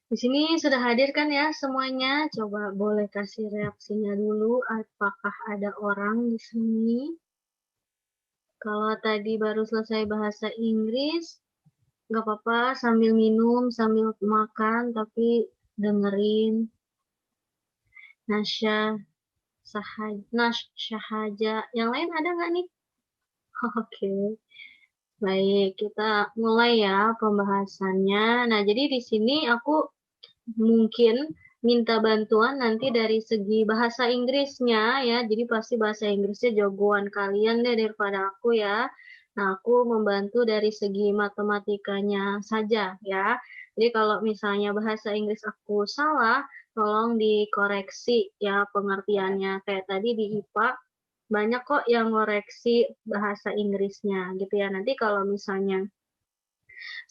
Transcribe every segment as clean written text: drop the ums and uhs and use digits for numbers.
Di sini sudah hadir kan ya semuanya? Coba boleh kasih reaksinya dulu, apakah ada orang di sini? Kalau tadi baru selesai bahasa Inggris, nggak apa-apa sambil minum, sambil makan, tapi dengerin Nasya Syahaja. Yang lain ada nggak nih? Oke, baik kita mulai ya pembahasannya. Nah, jadi di sini aku mungkin minta bantuan nanti dari segi bahasa Inggrisnya ya. Jadi pasti bahasa Inggrisnya jagoan kalian deh daripada aku ya. Nah, aku membantu dari segi matematikanya saja ya. Jadi kalau misalnya bahasa Inggris aku salah, tolong dikoreksi ya pengertiannya. Kayak tadi di IPA banyak kok yang ngoreksi bahasa Inggrisnya gitu ya. Nanti kalau misalnya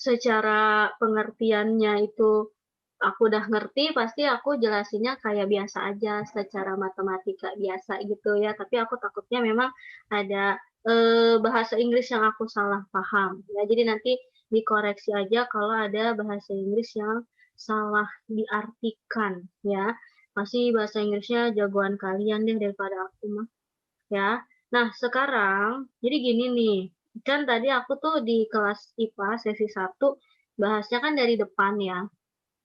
secara pengertiannya itu aku udah ngerti, pasti aku jelasinnya kayak biasa aja secara matematika biasa gitu ya. Tapi aku takutnya memang ada bahasa Inggris yang aku salah paham ya. Jadi nanti dikoreksi aja kalau ada bahasa Inggris yang salah diartikan ya. Pasti bahasa Inggrisnya jagoan kalian deh daripada aku mah ya. Nah, sekarang jadi gini nih. Kan tadi aku tuh di kelas IPA sesi 1 bahasnya kan dari depan ya.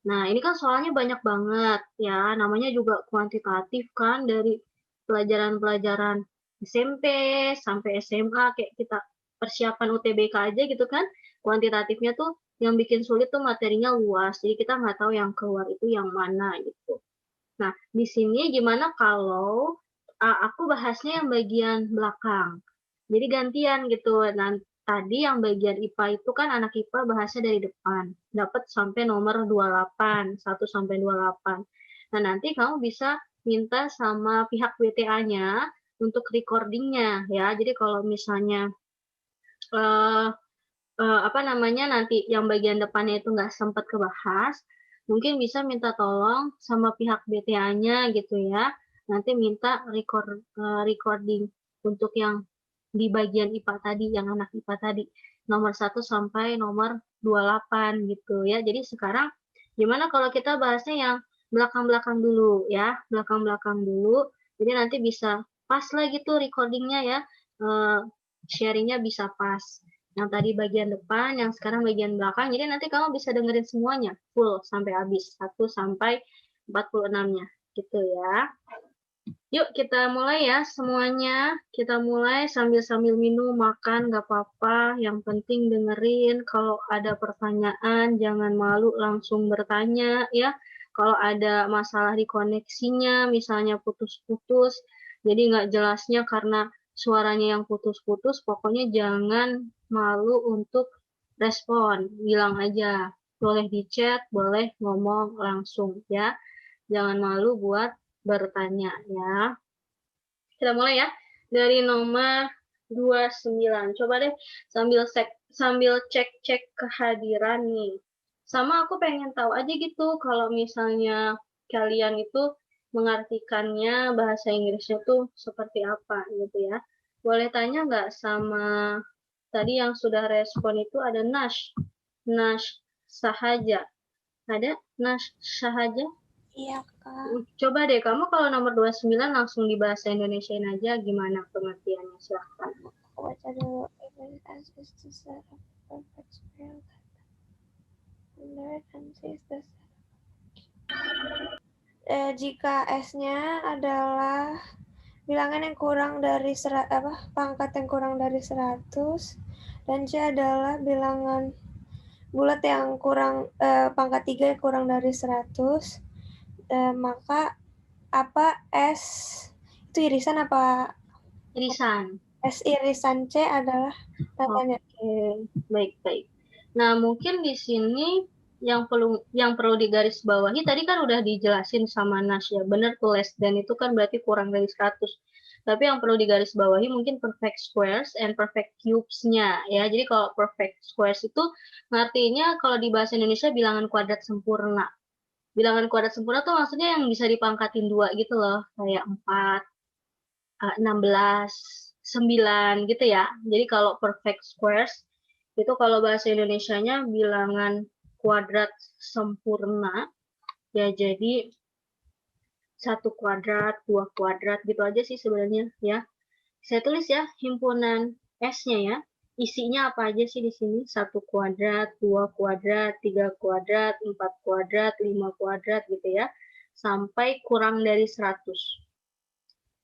Nah, ini kan soalnya banyak banget ya, namanya juga kuantitatif kan dari pelajaran-pelajaran SMP sampai SMA kayak kita persiapan UTBK aja gitu kan. Kuantitatifnya tuh yang bikin sulit tuh materinya luas, jadi kita nggak tahu yang keluar itu yang mana gitu. Nah, di sini gimana kalau aku bahasnya yang bagian belakang. Jadi gantian gitu. Nah, tadi yang bagian IPA itu kan anak IPA bahasnya dari depan. Dapat sampai nomor 28, 1 sampai 28. Nah, nanti kamu bisa minta sama pihak WTA-nya untuk recordingnya ya. Jadi kalau misalnya eh, apa namanya nanti yang bagian depannya itu nggak sempat kebahas, mungkin bisa minta tolong sama pihak BTA-nya gitu ya. Nanti minta recording untuk yang di bagian IPA tadi, yang anak IPA tadi, nomor 1 sampai nomor 28 gitu ya. Jadi sekarang gimana kalau kita bahasnya yang belakang-belakang dulu ya, belakang-belakang dulu. Jadi nanti bisa pas lah gitu recordingnya ya, eh, sharingnya bisa pas yang tadi bagian depan, yang sekarang bagian belakang. Jadi nanti kamu bisa dengerin semuanya full sampai habis 1 sampai 46-nya gitu ya. Yuk kita mulai ya semuanya. Kita mulai sambil-sambil minum, makan gak apa-apa. Yang penting dengerin. Kalau ada pertanyaan jangan malu langsung bertanya ya. Kalau ada masalah di koneksinya, misalnya putus-putus, jadi nggak jelasnya karena suaranya yang putus-putus, pokoknya jangan malu untuk respon. Bilang aja. Boleh di chat, boleh ngomong langsung ya. Jangan malu buat bertanya ya. Kita mulai ya. Dari nomor 29. Coba deh sambil cek-cek kehadiran nih. Sama aku pengen tahu aja gitu kalau misalnya kalian itu mengartikannya bahasa Inggrisnya tuh seperti apa gitu ya. Boleh tanya nggak sama tadi yang sudah respon itu ada Nash. Nash Sahaja. Ada Nash Sahaja? Iya, Kak. Coba deh kamu kalau nomor 29 langsung di bahasa Indonesiain aja gimana pengertiannya silahkan. Aku baca dulu. Even as is the set of perfect square and is the jika S-nya adalah bilangan yang kurang dari pangkat yang kurang dari 100 dan C adalah bilangan bulat yang kurang pangkat 3 yang kurang dari 100, maka apa S itu irisan apa Irisan. S irisan C adalah tandanya. Oke, baik-baik. Nah, mungkin di sini yang perlu digarisbawahi tadi kan udah dijelasin sama Nas ya. Benar tuh less than itu kan berarti kurang dari 100. Tapi yang perlu digarisbawahi mungkin perfect squares and perfect cubes-nya ya. Jadi kalau perfect squares itu artinya kalau di bahasa Indonesia bilangan kuadrat sempurna. Bilangan kuadrat sempurna tuh maksudnya yang bisa dipangkatin 2 gitu loh. Kayak 4, 16, 9 gitu ya. Jadi kalau perfect squares itu kalau bahasa Indonesianya bilangan kuadrat sempurna. Ya, jadi 1 kuadrat, 2 kuadrat, gitu aja sih sebenarnya ya. Saya tulis ya himpunan S-nya ya. Isinya apa aja sih di sini? 1 kuadrat, 2 kuadrat, 3 kuadrat, 4 kuadrat, 5 kuadrat gitu ya. Sampai kurang dari 100.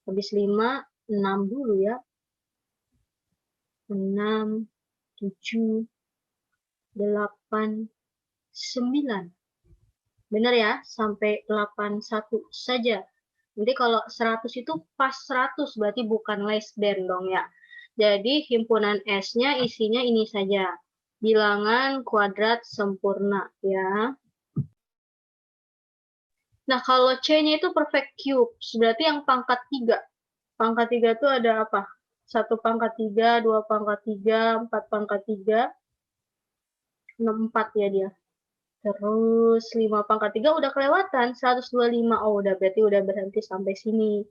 Habis 5, 6 dulu ya. 6, 7, 8, 9. Benar ya? Sampai 81 saja. Nanti kalau 100 itu pas 100, berarti bukan less than dong ya. Jadi himpunan S-nya isinya ini saja. Bilangan kuadrat sempurna ya. Nah, kalau C-nya itu perfect cube, berarti yang pangkat 3. Pangkat 3 itu ada apa? 1 pangkat 3, 2 pangkat 3, 4 pangkat 3, 6, 4 ya dia. Terus 5 pangkat 3 udah kelewatan, 125. Oh, udah berarti udah berhenti sampai sini.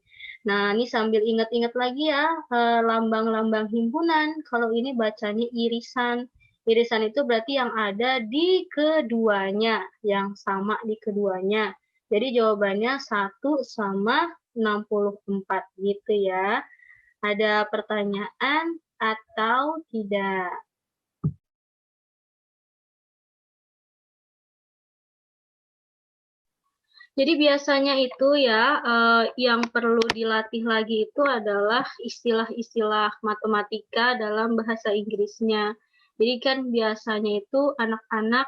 Nah, ini sambil ingat-ingat lagi ya, lambang-lambang himpunan. Kalau ini bacanya irisan. Irisan itu berarti yang ada di keduanya, yang sama di keduanya. Jadi jawabannya 1 sama 64 gitu ya. Ada pertanyaan atau tidak? Jadi biasanya itu ya, yang perlu dilatih lagi itu adalah istilah-istilah matematika dalam bahasa Inggrisnya. Jadi kan biasanya itu anak-anak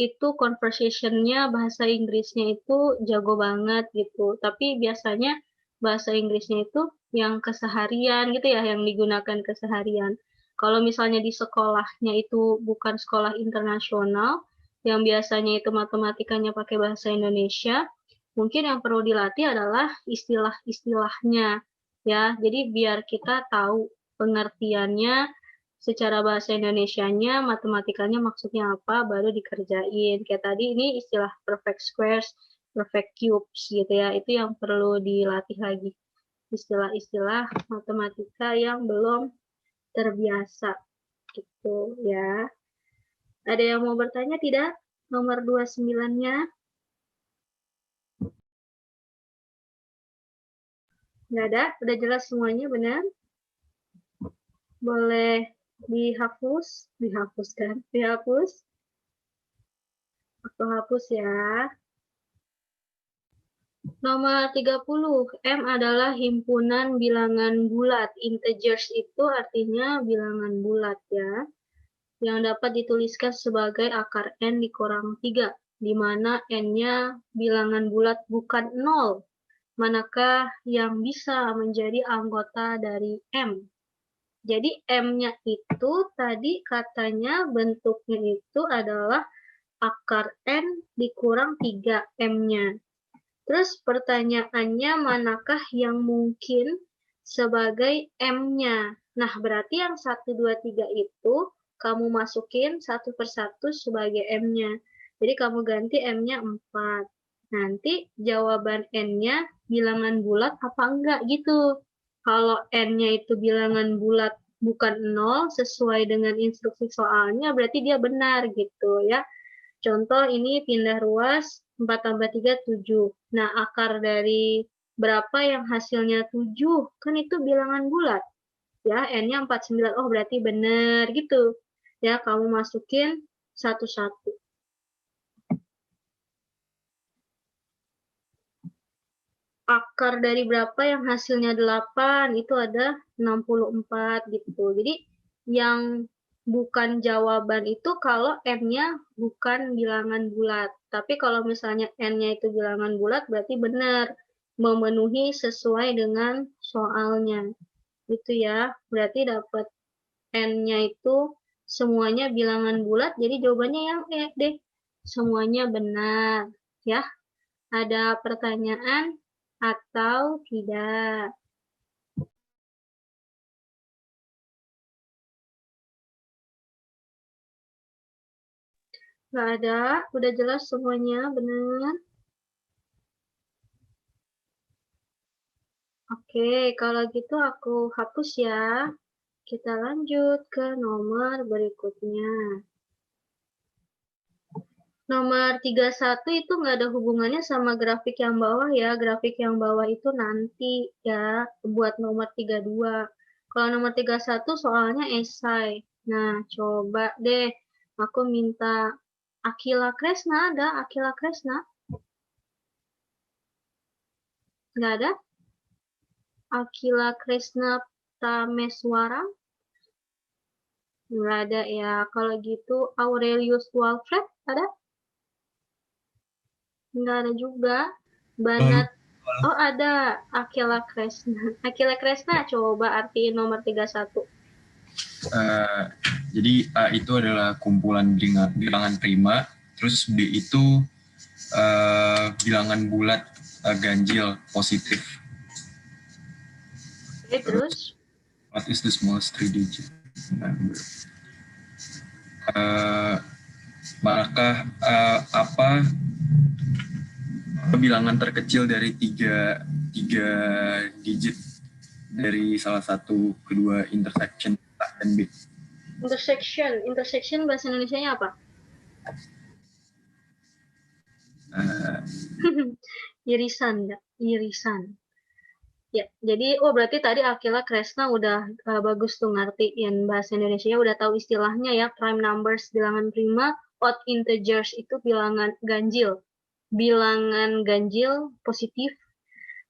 itu conversation-nya bahasa Inggrisnya itu jago banget gitu. Tapi biasanya bahasa Inggrisnya itu yang keseharian gitu ya, yang digunakan keseharian. Kalau misalnya di sekolahnya itu bukan sekolah internasional, yang biasanya itu matematikanya pakai bahasa Indonesia, mungkin yang perlu dilatih adalah istilah-istilahnya ya. Jadi biar kita tahu pengertiannya secara bahasa Indonesianya, matematikanya maksudnya apa, baru dikerjain. Kayak tadi ini istilah perfect squares, perfect cubes gitu ya. Itu yang perlu dilatih lagi. Istilah-istilah matematika yang belum terbiasa gitu ya. Ada yang mau bertanya tidak? Nomor 29-nya? Nggak ada? Udah jelas semuanya, benar? Boleh dihapus? Dihapuskan? Dihapus? Aku hapus ya. Nomor 30, M adalah himpunan bilangan bulat. Integers itu artinya bilangan bulat ya. Yang dapat dituliskan sebagai akar N dikurang 3, di mana N-nya bilangan bulat bukan 0. Manakah yang bisa menjadi anggota dari M? Jadi M-nya itu tadi katanya bentuknya itu adalah akar N dikurang 3 M-nya. Terus pertanyaannya manakah yang mungkin sebagai M-nya? Nah, berarti yang 1, 2, 3 itu kamu masukin satu persatu sebagai M-nya. Jadi kamu ganti M-nya 4. Nanti jawaban N-nya bilangan bulat apa enggak gitu. Kalau N-nya itu bilangan bulat bukan 0 sesuai dengan instruksi soalnya, berarti dia benar gitu ya. Contoh ini pindah ruas 4 tambah 3, 7. Nah, akar dari berapa yang hasilnya 7? Kan itu bilangan bulat. Ya, N-nya 49. Oh, berarti benar gitu. Ya, kamu masukin satu-satu. Akar dari berapa yang hasilnya 8? Itu ada 64 gitu. Jadi, yang bukan jawaban itu kalau N-nya bukan bilangan bulat. Tapi kalau misalnya N-nya itu bilangan bulat, berarti benar. Memenuhi sesuai dengan soalnya. Itu ya. Berarti dapat N-nya itu semuanya bilangan bulat, jadi jawabannya yang E deh. Semuanya benar. Ya. Ada pertanyaan atau tidak? Nggak ada, udah jelas semuanya, benar. Oke, kalau gitu aku hapus ya. Kita lanjut ke nomor berikutnya. Nomor 31 itu nggak ada hubungannya sama grafik yang bawah ya. Grafik yang bawah itu nanti ya, buat nomor 32. Kalau nomor 31 soalnya esai. Nah, coba deh. Aku minta Akila Kresna, ada Akila Kresna? Nggak ada? Akila Kresna Tameswara? Nggak ada ya. Kalau gitu Aurelius Walfred ada? Nggak ada juga. Banat. Oh, ada Akila Kresna. Akila Kresna, coba artiin nomor 31. Jadi A itu adalah kumpulan bilangan prima, terus B itu bilangan bulat ganjil positif. Oke, terus? What is the smallest three digit number? Manakah apa bilangan terkecil dari tiga digit dari salah satu kedua intersection A dan B? Intersection bahasa Indonesianya apa? Irisan, ya? Irisan. Ya, jadi berarti tadi Akila Kresna udah bagus tuh ngertiin bahasa Indonesia, udah tahu istilahnya ya, prime numbers bilangan prima, odd integers itu bilangan ganjil. Bilangan ganjil positif.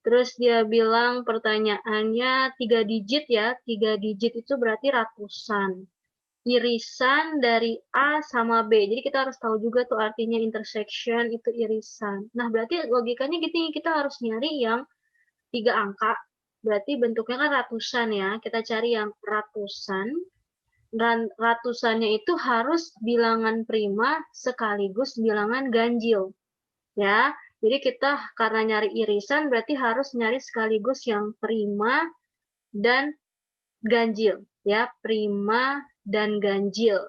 Terus dia bilang pertanyaannya 3 digit ya, 3 digit itu berarti ratusan. Irisan dari A sama B. Jadi kita harus tahu juga tuh artinya intersection itu irisan. Nah, berarti logikanya gini, kita harus nyari yang 3 angka. Berarti bentuknya kan ratusan ya. Kita cari yang ratusan. Dan ratusannya itu harus bilangan prima sekaligus bilangan ganjil. Ya, jadi kita karena nyari irisan berarti harus nyari sekaligus yang prima dan ganjil. Ya, prima dan ganjil.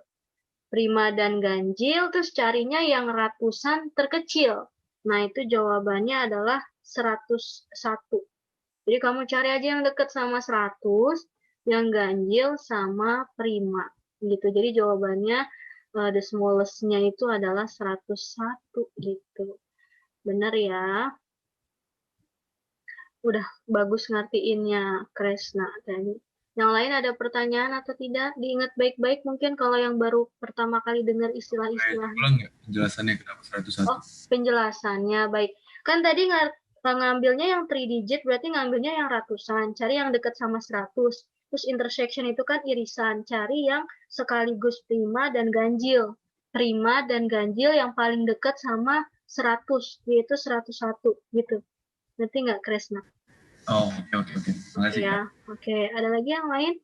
Prima dan ganjil, terus carinya yang ratusan terkecil. Nah, itu jawabannya adalah 101. Jadi kamu cari aja yang dekat sama 100, yang ganjil sama prima. Gitu. Jadi jawabannya the smallest-nya itu adalah 101 gitu. Benar ya? Udah bagus ngertiinnya Kresna tadi. Yang lain ada pertanyaan atau tidak? Diingat baik-baik mungkin kalau yang baru pertama kali dengar istilah-istilah. Ulang nggak penjelasannya kenapa 101? Oh, penjelasannya baik. Kan tadi ngambilnya yang 3 digit, berarti ngambilnya yang ratusan. Cari yang dekat sama 100. Terus intersection itu kan irisan. Cari yang sekaligus prima dan ganjil. Prima dan ganjil yang paling dekat sama 100, yaitu 101 gitu. Ngerti nggak, Kresna? Oh, oke. Makasih ya. Oke, ada lagi yang lain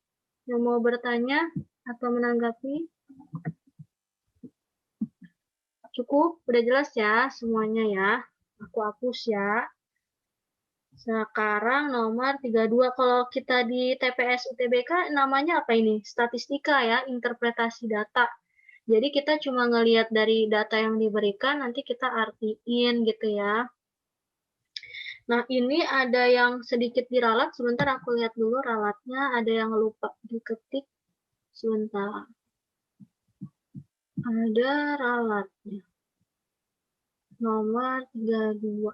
yang mau bertanya atau menanggapi? Cukup, udah jelas ya semuanya ya. Aku hapus ya. Sekarang nomor 32. Kalau kita di TPS UTBK namanya apa ini? Statistika ya, interpretasi data. Jadi kita cuma ngelihat dari data yang diberikan, nanti kita artiin gitu ya. Nah, ini ada yang sedikit diralat. Sebentar aku lihat dulu ralatnya. Ada yang lupa diketik. Sebentar. Ada ralatnya. Nomor 32.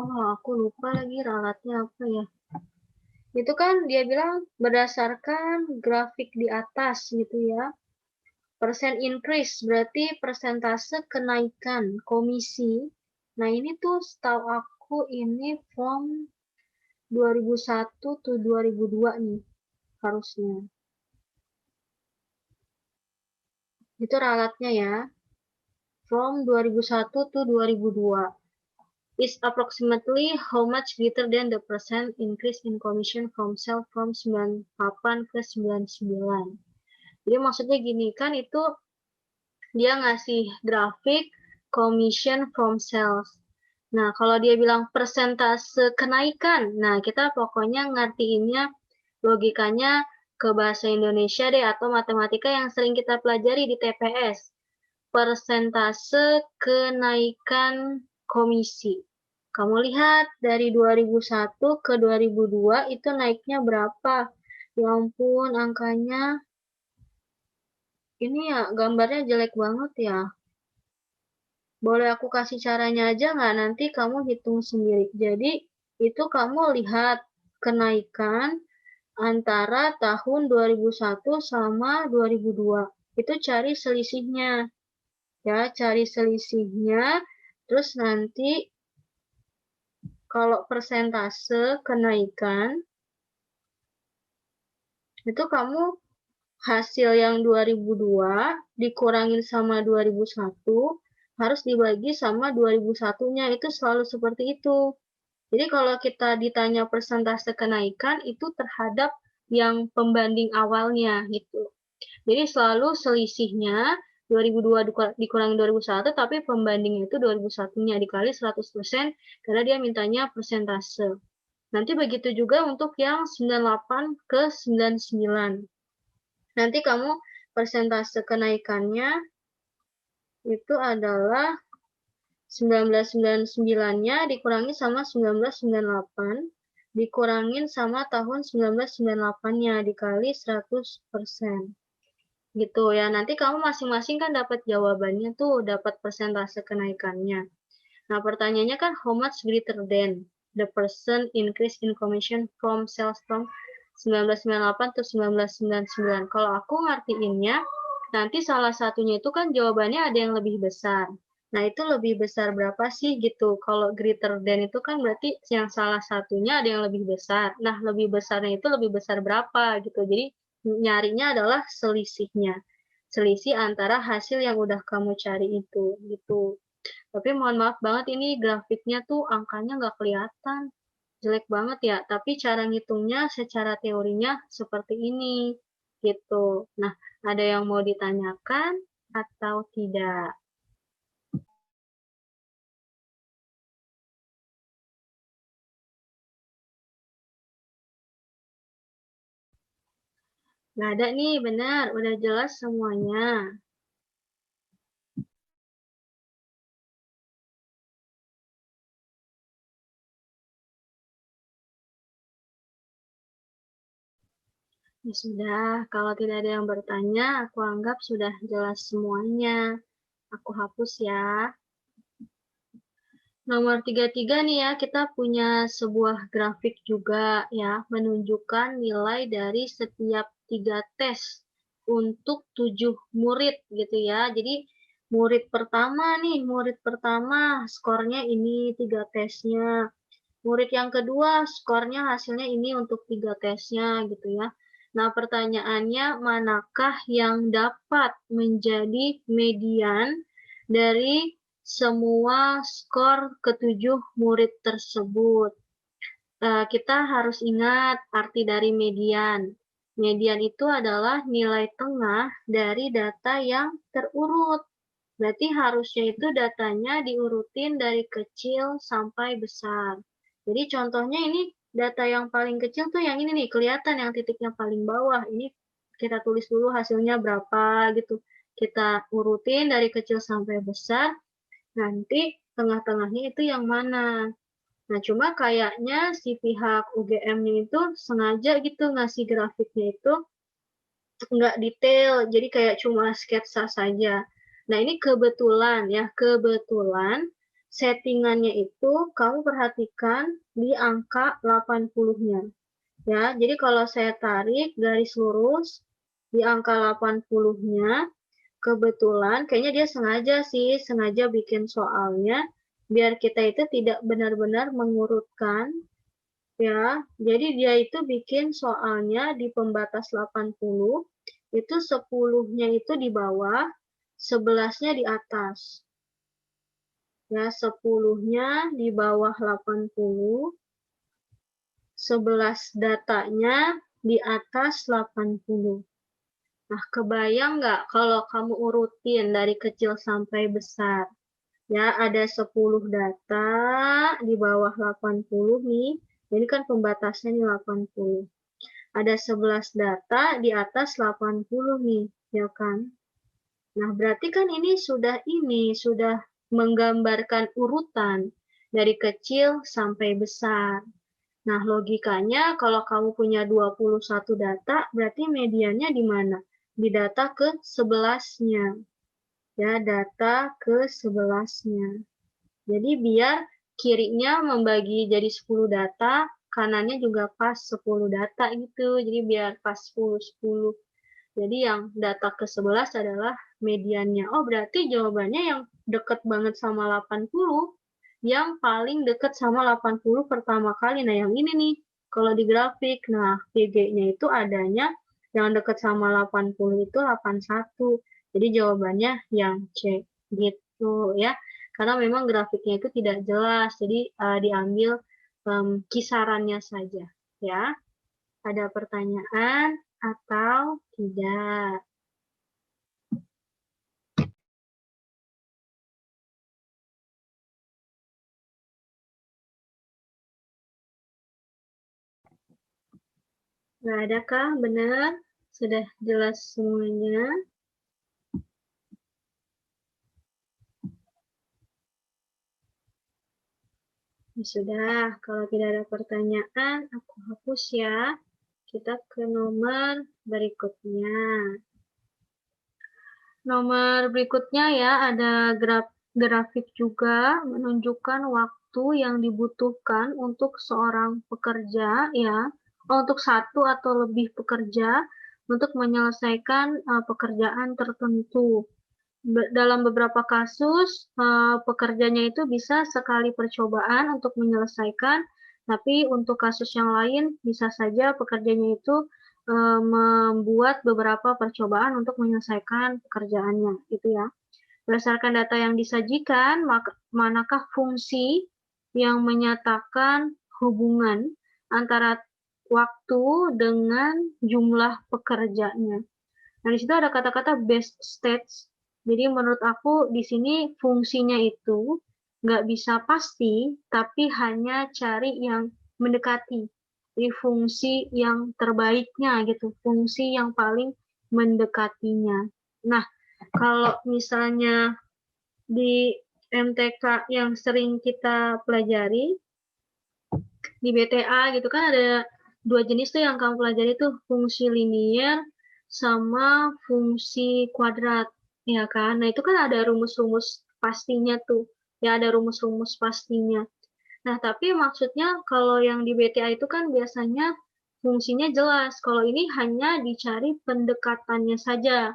Oh, aku lupa lagi ralatnya apa ya. Itu kan dia bilang berdasarkan grafik di atas gitu ya. Persen increase berarti persentase kenaikan komisi. Nah, ini tuh setahu aku ini from 2001 to 2002 nih harusnya. Itu ralatnya ya. From 2001 to 2002. Is approximately how much greater than the percent increase in commission from sale from 98 ke 99. Jadi maksudnya gini, kan itu dia ngasih grafik commission from sales. Nah, kalau dia bilang persentase kenaikan, nah kita pokoknya ngertiinnya logikanya ke bahasa Indonesia deh atau matematika yang sering kita pelajari di TPS. Persentase kenaikan komisi. Kamu lihat dari 2001 ke 2002 itu naiknya berapa? Ya ampun, angkanya Ini ya gambarnya jelek banget ya. Boleh aku kasih caranya aja nggak? Nanti kamu hitung sendiri. Jadi itu kamu lihat kenaikan antara tahun 2001 sama 2002. Itu cari selisihnya. Ya, cari selisihnya. Terus nanti kalau persentase kenaikan, itu kamu hasil yang 2002 dikurangin sama 2001 harus dibagi sama 2001-nya. Itu selalu seperti itu. Jadi kalau kita ditanya persentase kenaikan itu terhadap yang pembanding awalnya gitu. Jadi selalu selisihnya 2002 dikurangi 2001 tapi pembandingnya itu 2001-nya dikali 100% karena dia mintanya persentase. Nanti begitu juga untuk yang 98 ke 99. Nanti kamu persentase kenaikannya itu adalah 1999-nya dikurangi sama 1998 dikurangin sama tahun 1998-nya dikali 100%. Gitu ya. Nanti kamu masing-masing kan dapat jawabannya tuh, dapat persentase kenaikannya. Nah, pertanyaannya kan how much greater than the percent increase in commission from sales from 1998 to 1999. Kalau aku ngertiinnya, nanti salah satunya itu kan jawabannya ada yang lebih besar. Nah, itu lebih besar berapa sih gitu. Kalau greater than itu kan berarti yang salah satunya ada yang lebih besar. Nah, lebih besarnya itu lebih besar berapa gitu. Jadi, nyarinya adalah selisihnya. Selisih antara hasil yang udah kamu cari itu gitu. Tapi mohon maaf banget ini grafiknya tuh angkanya nggak kelihatan. Jelek banget ya, tapi cara ngitungnya secara teorinya seperti ini. Gitu. Nah, ada yang mau ditanyakan atau tidak? Nggak ada nih, benar. Udah jelas semuanya. Ya sudah, kalau tidak ada yang bertanya, aku anggap sudah jelas semuanya. Aku hapus ya. Nomor 33 nih ya, kita punya sebuah grafik juga ya, menunjukkan nilai dari setiap 3 tes untuk 7 murid gitu ya. Jadi murid pertama nih, murid pertama skornya ini 3 tesnya. Murid yang kedua skornya hasilnya ini untuk 3 tesnya gitu ya. Nah, pertanyaannya manakah yang dapat menjadi median dari semua skor ketujuh murid tersebut? Kita harus ingat arti dari median. Median itu adalah nilai tengah dari data yang terurut. Berarti harusnya itu datanya diurutin dari kecil sampai besar. Jadi contohnya ini data yang paling kecil tuh yang ini nih, kelihatan yang titiknya paling bawah. Ini kita tulis dulu hasilnya berapa gitu. Kita urutin dari kecil sampai besar. Nanti tengah-tengahnya itu yang mana. Nah, cuma kayaknya si pihak UGM-nya itu sengaja gitu ngasih grafiknya itu nggak detail, jadi kayak cuma sketsa saja. Nah, ini kebetulan ya, kebetulan settingannya itu kamu perhatikan di angka 80-nya. Ya, jadi kalau saya tarik garis lurus di angka 80-nya, kebetulan kayaknya dia sengaja sih, sengaja bikin soalnya biar kita itu tidak benar-benar mengurutkan ya. Jadi dia itu bikin soalnya di pembatas 80, itu 10-nya itu di bawah, 11-nya di atas. Ya, 10-nya di bawah 80, 11 datanya di atas 80. Nah, kebayang nggak kalau kamu urutin dari kecil sampai besar? Ya, ada 10 data di bawah 80 nih. Ini kan pembatasnya nih 80. Ada 11 data di atas 80 nih, ya kan? Nah, berarti kan ini sudah menggambarkan urutan dari kecil sampai besar. Nah, logikanya kalau kamu punya 21 data, berarti mediannya di mana? di data ke-11-nya. Ya, data ke-11-nya. Jadi biar kirinya membagi jadi 10 data, kanannya juga pas 10 data gitu. Jadi biar pas 10-10. Jadi yang data ke-11 adalah mediannya. Oh, berarti jawabannya yang deket banget sama 80, yang paling deket sama 80 pertama kali. Nah, yang ini nih, kalau di grafik, nah, PG-nya itu adanya yang deket sama 80 itu 81. Jadi jawabannya yang C, gitu ya. Karena memang grafiknya itu tidak jelas, jadi diambil kisarannya saja, ya. Ada pertanyaan atau tidak? Nggak ada kah? Benar? Sudah jelas semuanya? Ya sudah, kalau tidak ada pertanyaan, aku hapus ya. Kita ke nomor berikutnya. Nomor berikutnya ya, ada grafik juga menunjukkan waktu yang dibutuhkan untuk seorang pekerja ya, untuk satu atau lebih pekerja untuk menyelesaikan pekerjaan tertentu. Dalam beberapa kasus, pekerjanya itu bisa sekali percobaan untuk menyelesaikan, tapi untuk kasus yang lain bisa saja pekerjanya itu membuat beberapa percobaan untuk menyelesaikan pekerjaannya, gitu ya. Berdasarkan data yang disajikan, manakah fungsi yang menyatakan hubungan antara waktu dengan jumlah pekerjanya? Nah, di situ ada kata-kata best stats. Jadi menurut aku di sini fungsinya itu nggak bisa pasti, tapi hanya cari yang mendekati. Jadi fungsi yang terbaiknya gitu, fungsi yang paling mendekatinya. Nah, kalau misalnya di MTK yang sering kita pelajari, di BTA gitu kan ada dua jenis tuh yang kamu pelajari tuh, fungsi linier sama fungsi kuadrat, ya kan? Nah, itu kan ada rumus-rumus pastinya tuh. Ya, ada rumus-rumus pastinya. Nah, tapi maksudnya kalau yang di BTA itu kan biasanya fungsinya jelas. Kalau ini hanya dicari pendekatannya saja.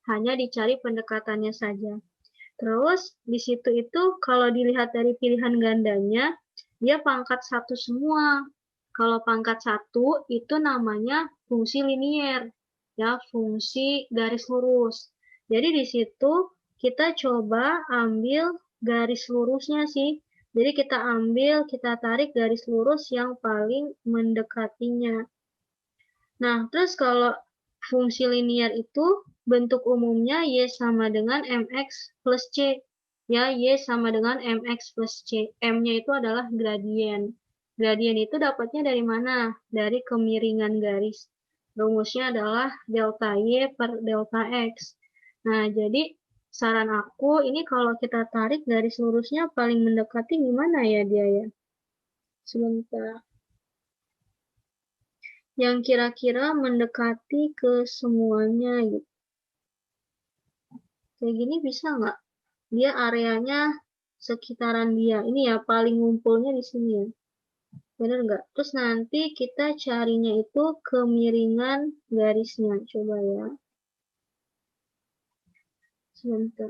Hanya dicari pendekatannya saja. Terus di situ itu kalau dilihat dari pilihan gandanya, dia pangkat 1 semua. Kalau pangkat 1 itu namanya fungsi linier, ya, fungsi garis lurus. Jadi di situ kita coba ambil garis lurusnya sih. Jadi kita tarik garis lurus yang paling mendekatinya. Nah, terus kalau fungsi linier itu bentuk umumnya Y sama dengan MX plus C. Ya, Y sama dengan MX plus C. M-nya itu adalah gradien. Gradien itu dapatnya dari mana? Dari kemiringan garis. Rumusnya adalah delta Y per delta X. Nah, jadi saran aku ini kalau kita tarik garis lurusnya paling mendekati gimana ya dia ya? Sebentar. Yang kira-kira mendekati ke semuanya gitu. Kayak gini bisa nggak? Dia areanya sekitaran dia. Ini ya paling ngumpulnya di sini ya. Bener nggak? Terus nanti kita carinya itu kemiringan garisnya. Coba ya. Sebentar.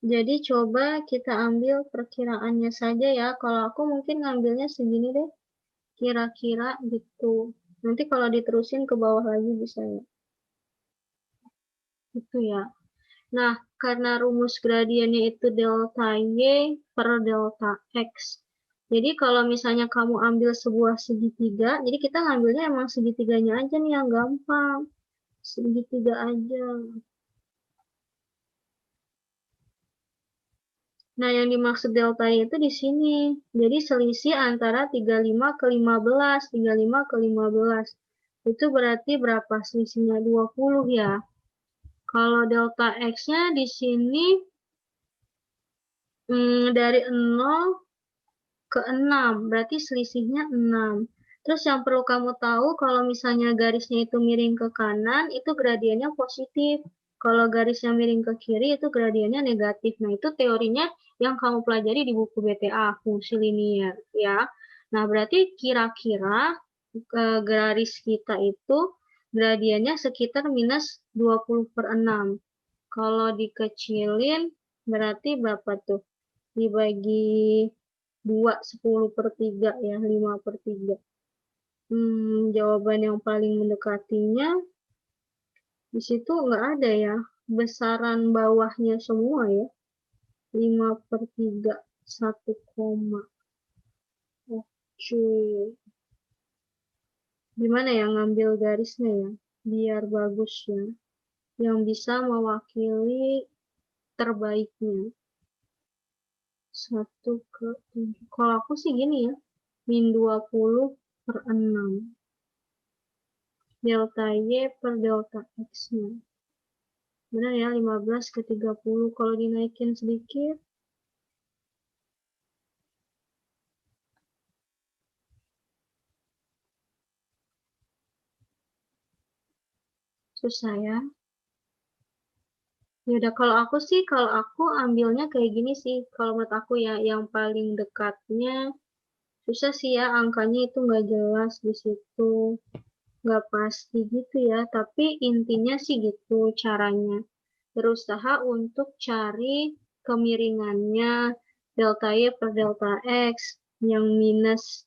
Jadi coba kita ambil perkiraannya saja ya. Kalau aku mungkin ngambilnya segini deh. Kira-kira gitu. Nanti kalau diterusin ke bawah lagi bisa ya. Itu ya. Nah, karena rumus gradiennya itu delta Y per delta X. Jadi kalau misalnya kamu ambil sebuah segitiga, jadi kita ngambilnya emang segitiganya aja nih yang gampang. Segitiga aja. Nah, yang dimaksud delta Y itu di sini. Jadi selisih antara 35 ke 15. 35 ke 15. Itu berarti berapa selisihnya? 20 ya. Kalau delta X-nya di sini dari 0 ke 6, berarti selisihnya 6. Terus yang perlu kamu tahu, kalau misalnya garisnya itu miring ke kanan, itu gradiennya positif. Kalau garisnya miring ke kiri, itu gradiennya negatif. Nah, itu teorinya yang kamu pelajari di buku BTA, fungsi linier, ya. Nah, berarti kira-kira garis kita itu gradiennya sekitar minus 20/6. Kalau dikecilin, berarti berapa tuh? Dibagi 2, 10/3 ya, 5/3. Jawaban yang paling mendekatinya di situ nggak ada ya, besaran bawahnya semua ya. 5/3, 1 koma. Oke. Gimana ya ngambil garisnya ya, biar bagus ya. Yang bisa mewakili terbaiknya. 1/7. Kalau aku sih gini ya, min 20/6. Delta Y per delta X-nya. Benar ya, 15/30. Kalau dinaikin sedikit, susah ya. Yaudah, kalau aku ambilnya kayak gini sih. Kalau menurut aku ya, yang paling dekatnya, susah sih ya, angkanya itu nggak jelas di situ. Nggak pasti gitu ya, tapi intinya sih gitu caranya. Berusaha untuk cari kemiringannya delta Y per delta X yang minus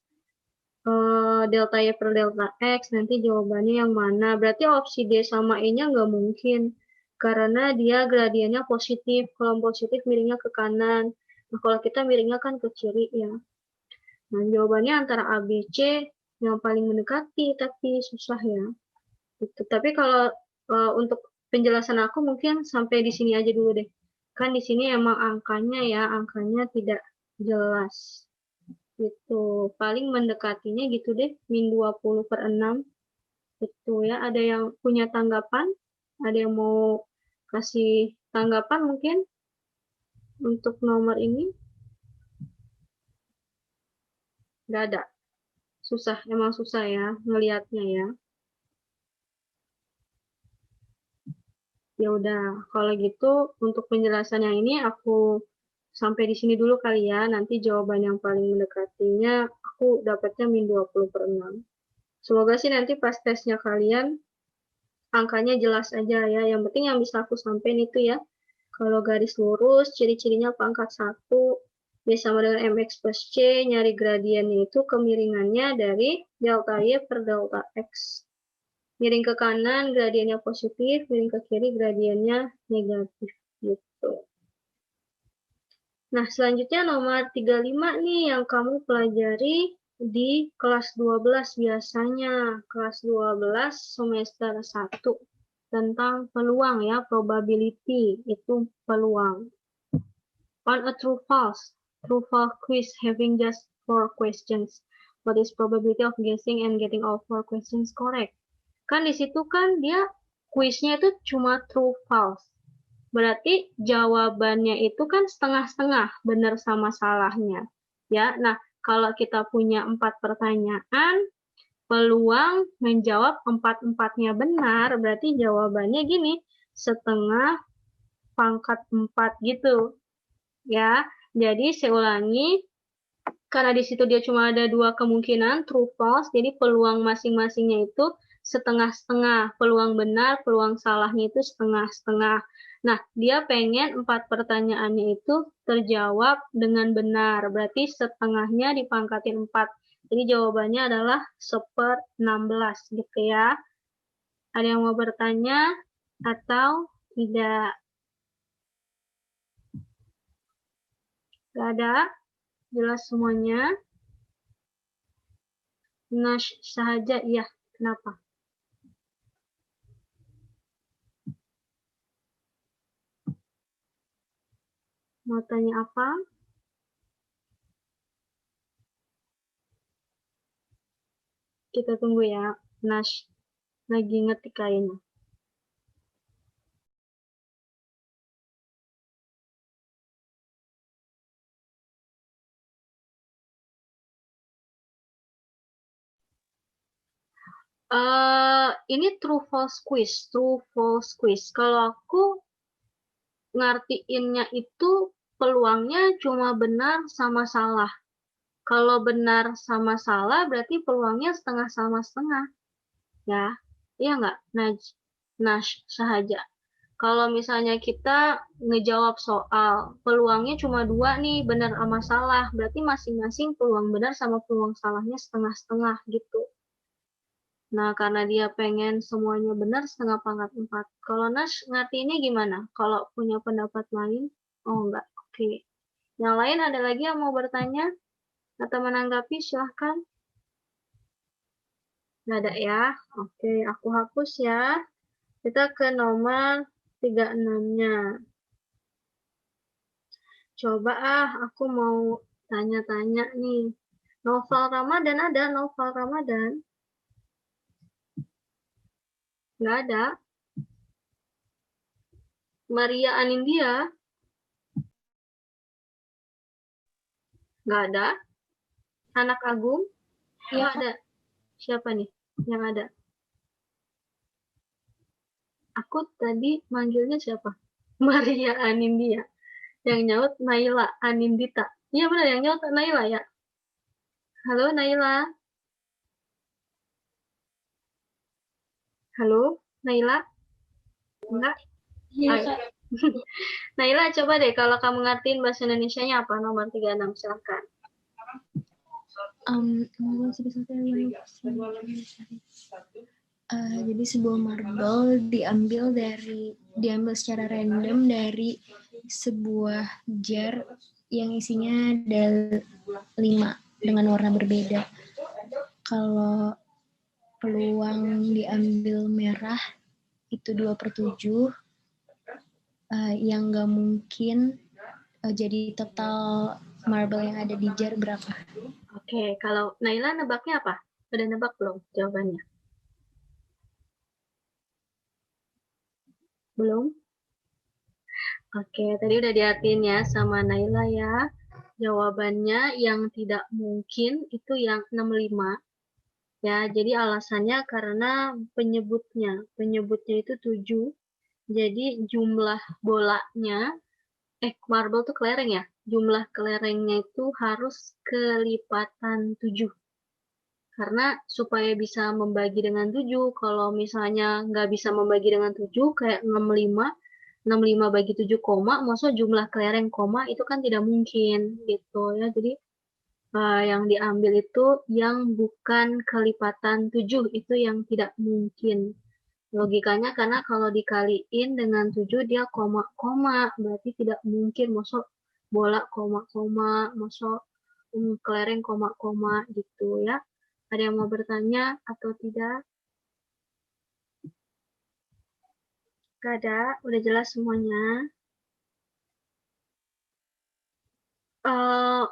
delta Y per delta X, nanti jawabannya yang mana. Berarti opsi D sama E-nya nggak mungkin, karena dia gradiennya positif. Kalau positif miringnya ke kanan. Nah, kalau kita miringnya kan ke kiri ya. Nah, jawabannya antara A, B, C yang paling mendekati, tapi susah ya. Gitu. Tapi kalau untuk penjelasan aku mungkin sampai di sini aja dulu deh. Kan di sini emang angkanya ya, angkanya tidak jelas. Gitu. Paling mendekatinya gitu deh, min 20/6. Gitu ya. Ada yang punya tanggapan? Ada yang mau kasih tanggapan mungkin untuk nomor ini? Nggak ada. Susah, emang susah ya ngelihatnya ya. Ya udah, kalau gitu untuk penjelasan yang ini aku sampai di sini dulu kali ya. Nanti jawaban yang paling mendekatinya aku dapatnya min 20/6. Semoga sih nanti pas tesnya kalian angkanya jelas aja ya. Yang penting yang bisa aku sampaikan itu ya. Kalau garis lurus, ciri-cirinya pangkat 1, B sama dengan MX plus C, nyari gradiennya itu kemiringannya dari delta Y per delta X. Miring ke kanan, gradiennya positif, miring ke kiri, gradiennya negatif. Gitu. Nah, selanjutnya nomor 35 nih yang kamu pelajari di kelas 12 biasanya. Kelas 12 semester 1. Tentang peluang ya, probability, itu peluang. On a true-false quiz having just 4 questions. What is probability of guessing and getting all 4 questions correct? Kan di situ kan dia kuisnya itu cuma true false. Berarti jawabannya itu kan setengah-setengah, benar sama salahnya. Ya, nah kalau kita punya 4 pertanyaan, peluang menjawab 4-4-nya benar, berarti jawabannya gini, setengah pangkat 4 gitu. Ya, jadi saya ulangi, karena di situ dia cuma ada 2 kemungkinan, true false, jadi peluang masing-masingnya itu setengah-setengah, peluang benar, peluang salahnya itu setengah-setengah. Nah, dia pengen 4 pertanyaannya itu terjawab dengan benar, berarti setengahnya dipangkatin 4. Jadi jawabannya adalah 1/16 gitu ya. Ada yang mau bertanya atau tidak? Gak ada? Jelas semuanya? Nah, sahaja, iya. Kenapa? Mau tanya apa? Kita tunggu ya. Nash lagi ngetik kayaknya. Ini true false quiz, true false quiz. Kalau aku ngartiinnya itu peluangnya cuma benar sama salah. Kalau benar sama salah berarti peluangnya setengah sama setengah. Ya, iya nggak? Sahaja. Kalau misalnya kita ngejawab soal, peluangnya cuma 2 nih, benar sama salah. Berarti masing-masing peluang benar sama peluang salahnya setengah-setengah gitu. Nah, karena dia pengen semuanya benar, setengah pangkat 4. Kalau Nash ngerti ini gimana? Kalau punya pendapat lain? Oh, enggak. Oke. Yang lain ada lagi yang mau bertanya atau menanggapi? Silahkan. Nggak ada ya? Oke, aku hapus ya. Kita ke nomor 36-nya. Coba aku mau tanya-tanya nih. Novel Ramadan ada? Novel Ramadan? Nggak ada. Maria Anindya? Nggak ada. Anak Agung? Nggak ada. Siapa nih yang ada? Aku tadi manggilnya siapa? Maria Anindya. Yang nyaut Naila Anindita. Iya benar, yang nyaut Naila ya. Halo Naila. Halo Naila. Enggak? Iya, Ayo. Kak. Naila, coba deh kalau kamu ngertiin bahasa Indonesianya apa? Nomor 36, silakan. Jadi sebuah marble diambil secara random dari sebuah jar yang isinya ada 5 dengan warna berbeda. Kalau peluang diambil merah itu 2/7, yang nggak mungkin, jadi total marble yang ada di jar berapa? Oke, kalau Naila nebaknya apa? Udah nebak belum jawabannya? Belum? Oke, tadi udah diartiin ya sama Naila ya. Jawabannya yang tidak mungkin itu yang 65. Ya, jadi alasannya karena penyebutnya. Penyebutnya itu 7. Jadi jumlah bolanya, marble tuh kelereng ya. Jumlah kelerengnya itu harus kelipatan 7. Karena supaya bisa membagi dengan 7, kalau misalnya nggak bisa membagi dengan 7, kayak 65 bagi 7 koma, maksudnya jumlah kelereng koma itu kan tidak mungkin gitu ya. Jadi yang diambil itu yang bukan kelipatan 7, itu yang tidak mungkin. Logikanya karena kalau dikaliin dengan 7 dia koma-koma, berarti tidak mungkin masuk bola koma-koma, masuk kelereng koma-koma gitu ya. Ada yang mau bertanya atau tidak? Gak ada, udah jelas semuanya.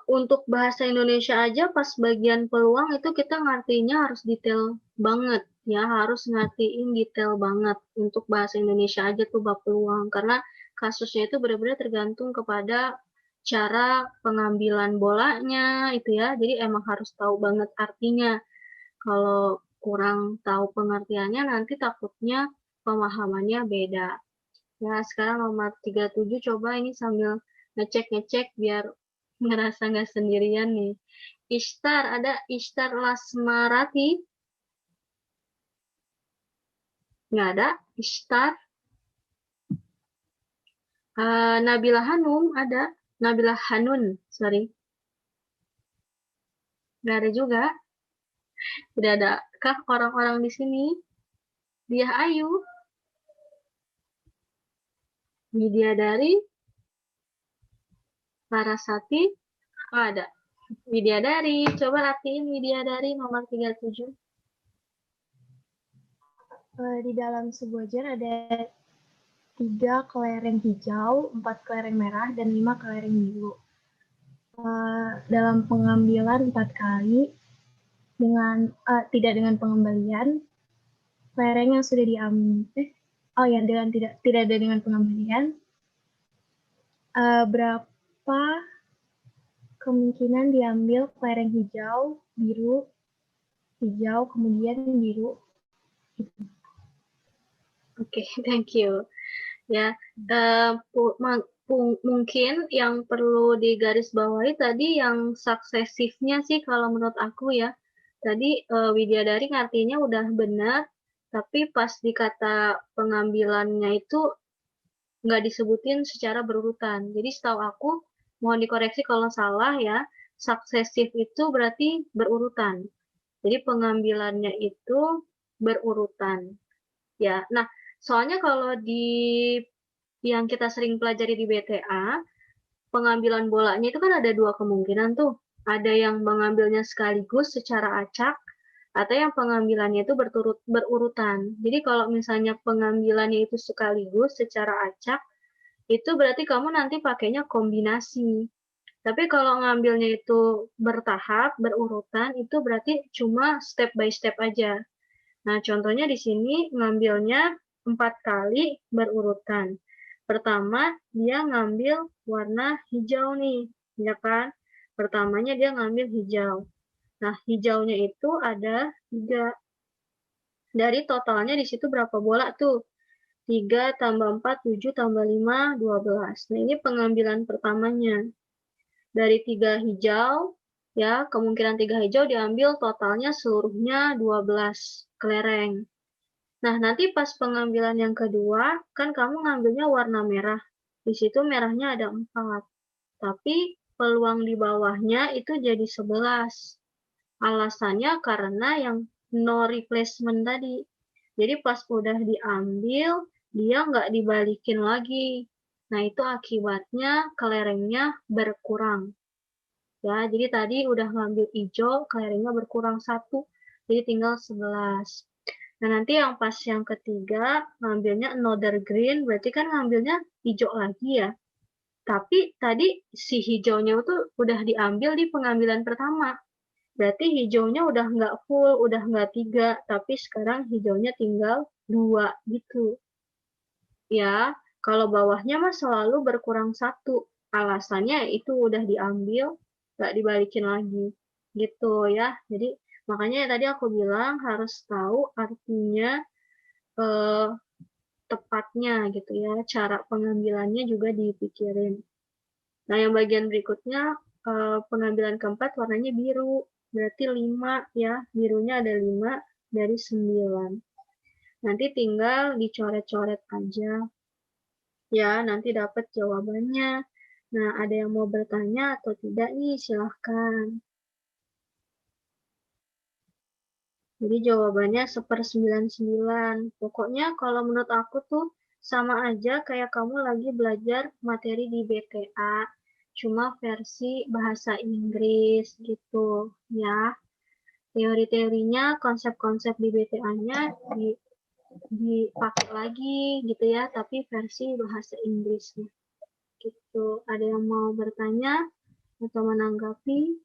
Untuk bahasa Indonesia aja pas bagian peluang itu kita ngertinya harus detail banget ya, harus ngertiin detail banget untuk bahasa Indonesia aja tuh bab peluang, karena kasusnya itu benar-benar tergantung kepada cara pengambilan bolanya itu ya, jadi emang harus tahu banget artinya. Kalau kurang tahu pengertiannya nanti takutnya pemahamannya beda. Ya, sekarang nomor 37 coba ini sambil ngecek-ngecek biar ngerasa nggak sendirian nih. Ishtar, ada Ishtar Lasmarati? Nggak ada. Ishtar. Nabila Hanum ada. Nabila Hanun, sorry. Nggak ada juga. Tidak ada kah orang-orang di sini? Diah Ayu. Widyadari. Larasati. Oh, ada. Widyadari. Coba ratiin Widyadari nomor 37. Di dalam sebuah jar ada 3 kelereng hijau, 4 kelereng merah, dan 5 kelereng biru. Dalam pengambilan 4 kali, tidak dengan pengembalian, kelereng yang sudah diambil, tidak ada dengan pengembalian, berapa kemungkinan diambil kelereng hijau, biru, hijau, kemudian biru, Oke, thank you. Ya, mungkin yang perlu digarisbawahi tadi yang suksesifnya sih kalau menurut aku ya. Tadi Widyadari ngartinya udah benar, tapi pas di kata pengambilannya itu nggak disebutin secara berurutan. Jadi setahu aku, mohon dikoreksi kalau salah ya, suksesif itu berarti berurutan. Jadi pengambilannya itu berurutan. Ya, nah soalnya kalau di yang kita sering pelajari di BTA, pengambilan bolanya itu kan ada dua kemungkinan tuh. Ada yang mengambilnya sekaligus secara acak, atau yang pengambilannya itu berurutan. Jadi kalau misalnya pengambilannya itu sekaligus secara acak, itu berarti kamu nanti pakainya kombinasi. Tapi kalau ngambilnya itu bertahap, berurutan, itu berarti cuma step by step aja. Nah, contohnya di sini ngambilnya 4 kali berurutan. Pertama, dia ngambil warna hijau nih, ya kan? Pertamanya dia ngambil hijau. Nah, hijaunya itu ada 3. Dari totalnya di situ berapa bola tuh? 3 tambah 4, 7 tambah 5, 12. Nah, ini pengambilan pertamanya. Dari 3 hijau, ya, kemungkinan 3 hijau diambil totalnya seluruhnya 12 kelereng. Nah, nanti pas pengambilan yang kedua, kan kamu ngambilnya warna merah. Di situ merahnya ada 4. Tapi peluang di bawahnya itu jadi 11. Alasannya karena yang no replacement tadi. Jadi pas udah diambil, dia nggak dibalikin lagi. Nah, itu akibatnya kelerengnya berkurang. Ya, jadi tadi udah ngambil hijau, kelerengnya berkurang 1. Jadi tinggal 11. Nah, nanti yang pas yang ketiga, ngambilnya another green, berarti kan ngambilnya hijau lagi ya. Tapi tadi si hijaunya itu udah diambil di pengambilan pertama. Berarti hijaunya udah nggak full, udah nggak 3, tapi sekarang hijaunya tinggal 2 gitu. Ya, kalau bawahnya mah selalu berkurang 1. Alasannya itu udah diambil, nggak dibalikin lagi. Gitu ya. Jadi makanya tadi aku bilang harus tahu artinya tepatnya gitu ya, cara pengambilannya juga dipikirin. Nah, yang bagian berikutnya pengambilan keempat warnanya biru, berarti 5 ya, birunya ada 5 dari 9. Nanti tinggal dicoret-coret aja ya, nanti dapat jawabannya. Nah, ada yang mau bertanya atau tidak nih, silahkan. Jadi jawabannya 1/99. Pokoknya kalau menurut aku tuh sama aja kayak kamu lagi belajar materi di BTA, cuma versi bahasa Inggris gitu ya. Teori-teorinya, konsep-konsep di BTA-nya dipakai lagi gitu ya, tapi versi bahasa Inggrisnya. Gitu. Ada yang mau bertanya atau menanggapi?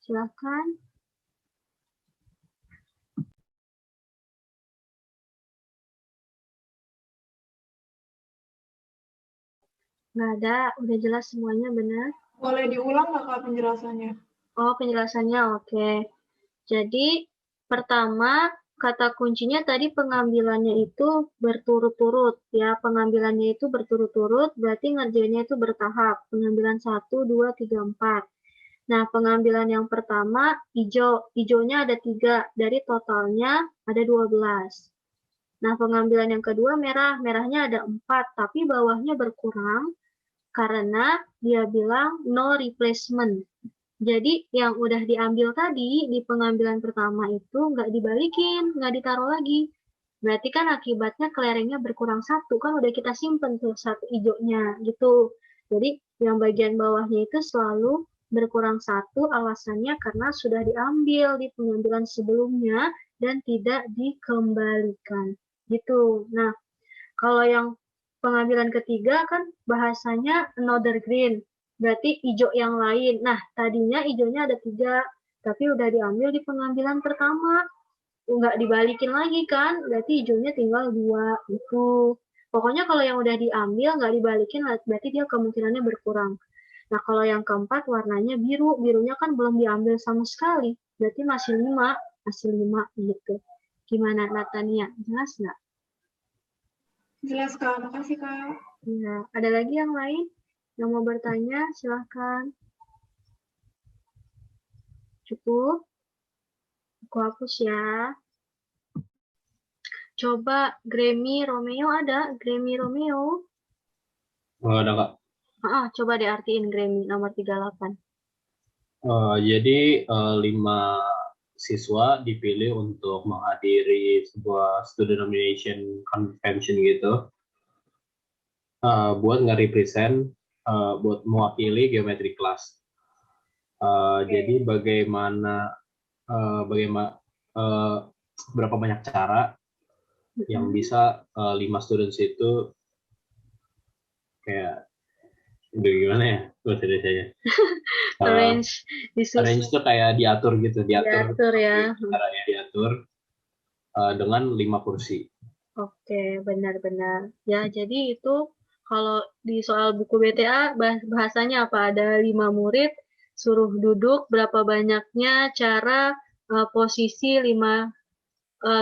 Silakan. Nggak ada, udah jelas semuanya benar. Boleh diulang nggak Kak penjelasannya? Oh, penjelasannya oke. Jadi, pertama, kata kuncinya tadi pengambilannya itu berturut-turut. Ya, pengambilannya itu berturut-turut, berarti ngerjainnya itu bertahap. Pengambilan 1, 2, 3, 4. Nah, pengambilan yang pertama, hijau. Hijaunya ada 3, dari totalnya ada 12. Nah, pengambilan yang kedua, merah. Merahnya ada 4, tapi bawahnya berkurang karena dia bilang no replacement. Jadi yang udah diambil tadi di pengambilan pertama itu nggak dibalikin, nggak ditaruh lagi. Berarti kan akibatnya kelerengnya berkurang 1, kan udah kita simpen tuh 1 hijaunya gitu. Jadi yang bagian bawahnya itu selalu berkurang 1, alasannya karena sudah diambil di pengambilan sebelumnya dan tidak dikembalikan. Gitu. Nah, kalau yang pengambilan ketiga kan bahasanya another green, berarti hijau yang lain. Nah, tadinya hijaunya ada 3, tapi udah diambil di pengambilan pertama. Nggak dibalikin lagi kan, berarti hijaunya tinggal 2. Itu. Pokoknya kalau yang udah diambil, nggak dibalikin, berarti dia kemungkinannya berkurang. Nah, kalau yang keempat warnanya biru. Birunya kan belum diambil sama sekali, berarti masih 5. Masih 5 gitu. Gimana Natania? Jelas nggak? Jelas, Kak. Makasih, Kak. Ya, ada lagi yang lain yang mau bertanya? Silahkan. Cukup? Aku hapus ya. Coba Grammy Romeo ada? Grammy Romeo? Oh, ada Kak. Coba deh artiin Grammy nomor 38. Jadi 5 siswa dipilih untuk menghadiri sebuah student nomination convention gitu, buat nge-represent, buat mewakili geometry class. Jadi bagaimana berapa banyak cara yang bisa 5 students itu kayak gimana ya bahasa Indonesianya? Arrange, disusun. Arrange itu kayak diatur gitu, Diatur ya. Caranya diatur dengan 5 kursi. Oke, benar-benar. Ya, jadi itu kalau di soal buku BTA bahasanya apa? Ada 5 murid, suruh duduk, berapa banyaknya cara, posisi 5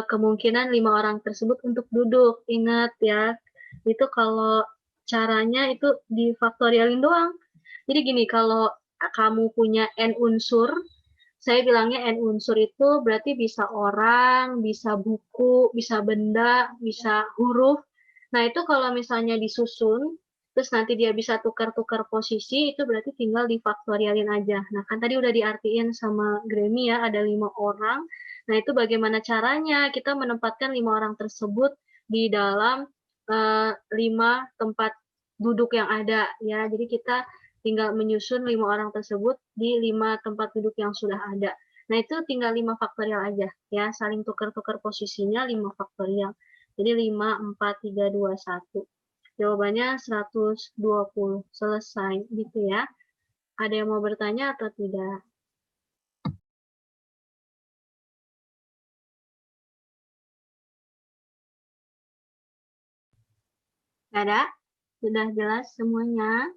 kemungkinan 5 orang tersebut untuk duduk. Ingat ya, itu kalau caranya itu difaktorialin doang. Jadi gini, kalau kamu punya n unsur, saya bilangnya n unsur itu berarti bisa orang, bisa buku, bisa benda, bisa huruf. Nah, itu kalau misalnya disusun, terus nanti dia bisa tukar-tukar posisi, itu berarti tinggal difaktorialin aja. Nah, kan tadi udah diartiin sama Grammy ya, ada 5 orang. Nah, itu bagaimana caranya kita menempatkan 5 orang tersebut di dalam 5 tempat duduk yang ada ya. Jadi kita tinggal menyusun 5 orang tersebut di 5 tempat duduk yang sudah ada. Nah, itu tinggal 5 faktorial aja ya, saling tukar-tukar posisinya 5 faktorial. Jadi 5, 4, 3, 2, 1. Jawabannya 120. Selesai gitu ya. Ada yang mau bertanya atau tidak? Ada? Sudah jelas semuanya?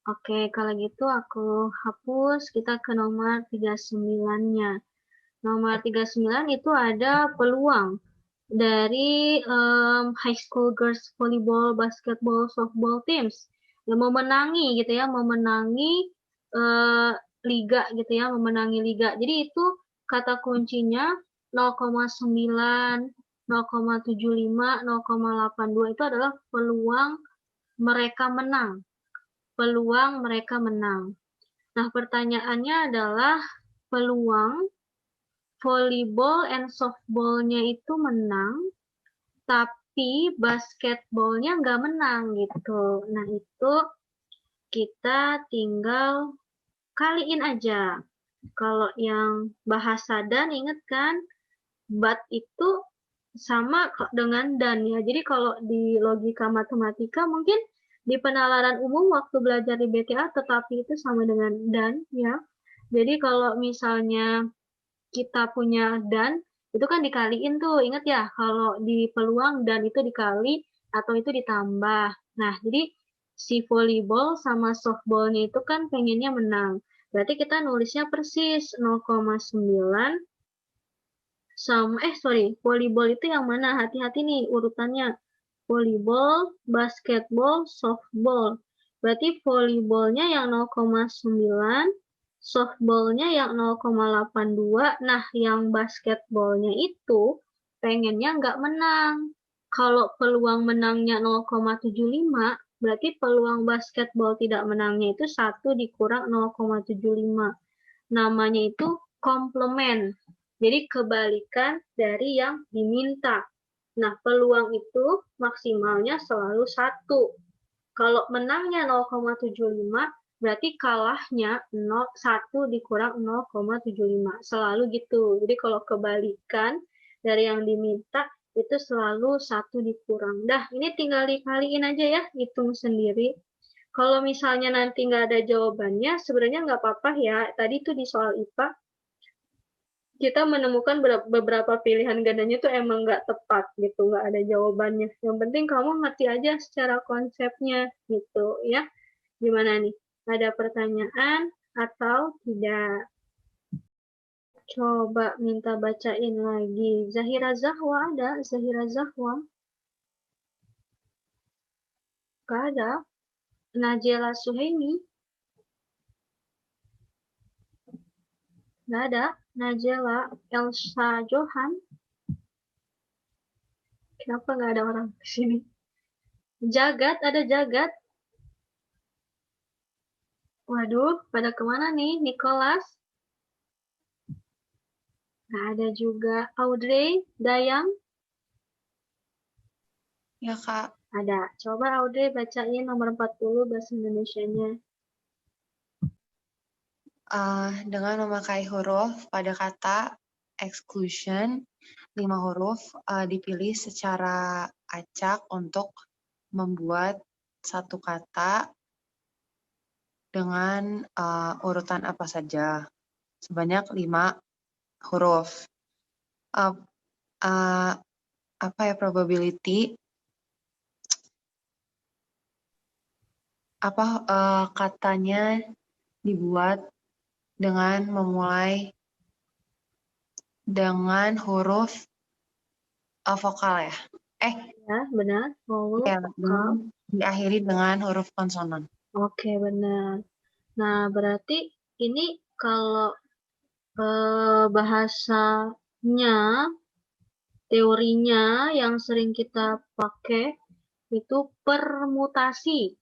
Oke, kalau gitu aku hapus, kita ke nomor 39-nya. Nomor 39 itu ada peluang dari high school girls volleyball, basketball, softball teams yang memenangi gitu ya, memenangi liga gitu ya, memenangi liga. Jadi itu kata kuncinya 0,9, 0,75, 0,82 itu adalah peluang mereka menang. Peluang mereka menang. Nah, pertanyaannya adalah peluang volleyball and softball-nya itu menang, tapi basketball-nya nggak menang gitu. Nah, itu kita tinggal kaliin aja. Kalau yang bahasa dan inget kan, but itu sama dengan dan ya. Jadi kalau di logika matematika mungkin di penalaran umum waktu belajar di BTA tetapi itu sama dengan dan ya. Jadi kalau misalnya kita punya dan itu kan dikaliin tuh, ingat ya kalau di peluang dan itu dikali atau itu ditambah. Nah, jadi si volleyball sama softballnya itu kan pengennya menang. Berarti kita nulisnya persis 0,9 sama volleyball itu yang mana? Hati-hati nih urutannya. Volleyball, basketball, softball. Berarti volleyballnya yang 0,9, softballnya yang 0,82. Nah, yang basketballnya itu pengennya nggak menang. Kalau peluang menangnya 0,75, berarti peluang basketball tidak menangnya itu 1 dikurang 0,75. Namanya itu komplement. Jadi kebalikan dari yang diminta. Nah, peluang itu maksimalnya selalu 1. Kalau menangnya 0,75, berarti kalahnya 1 dikurang 0,75. Selalu gitu. Jadi kalau kebalikan dari yang diminta, itu selalu 1 dikurang. Dah, ini tinggal dikaliin aja ya, hitung sendiri. Kalau misalnya nanti nggak ada jawabannya, sebenarnya nggak apa-apa ya. Tadi tuh di soal IPA, kita menemukan beberapa pilihan gandanya tuh emang nggak tepat gitu, nggak ada jawabannya. Yang penting kamu ngerti aja secara konsepnya gitu ya. Gimana nih? Ada pertanyaan atau tidak? Coba minta bacain lagi. Zahira Zahwa ada? Zahira Zahwa? Gak ada. Najela Suhaimi? Gak ada. Najela Elsa Johan? Kenapa gak ada orang di sini? Jagat, ada Jagat? Waduh, pada kemana nih? Nicholas? Gak ada juga. Audrey, Dayang? Ya, Kak. Ada. Coba Audrey bacain nomor 40 bahasa Indonesianya. Dengan memakai huruf pada kata exclusion, 5 huruf dipilih secara acak untuk membuat satu kata dengan urutan apa saja, sebanyak 5 huruf. Apa ya probability? Katanya dibuat dengan memulai dengan huruf vokal ya? Ya, benar. Huruf Ya, vokal. diakhiri dengan huruf konsonan. Oke, benar. Nah, berarti ini kalau bahasanya, teorinya yang sering kita pakai itu permutasi.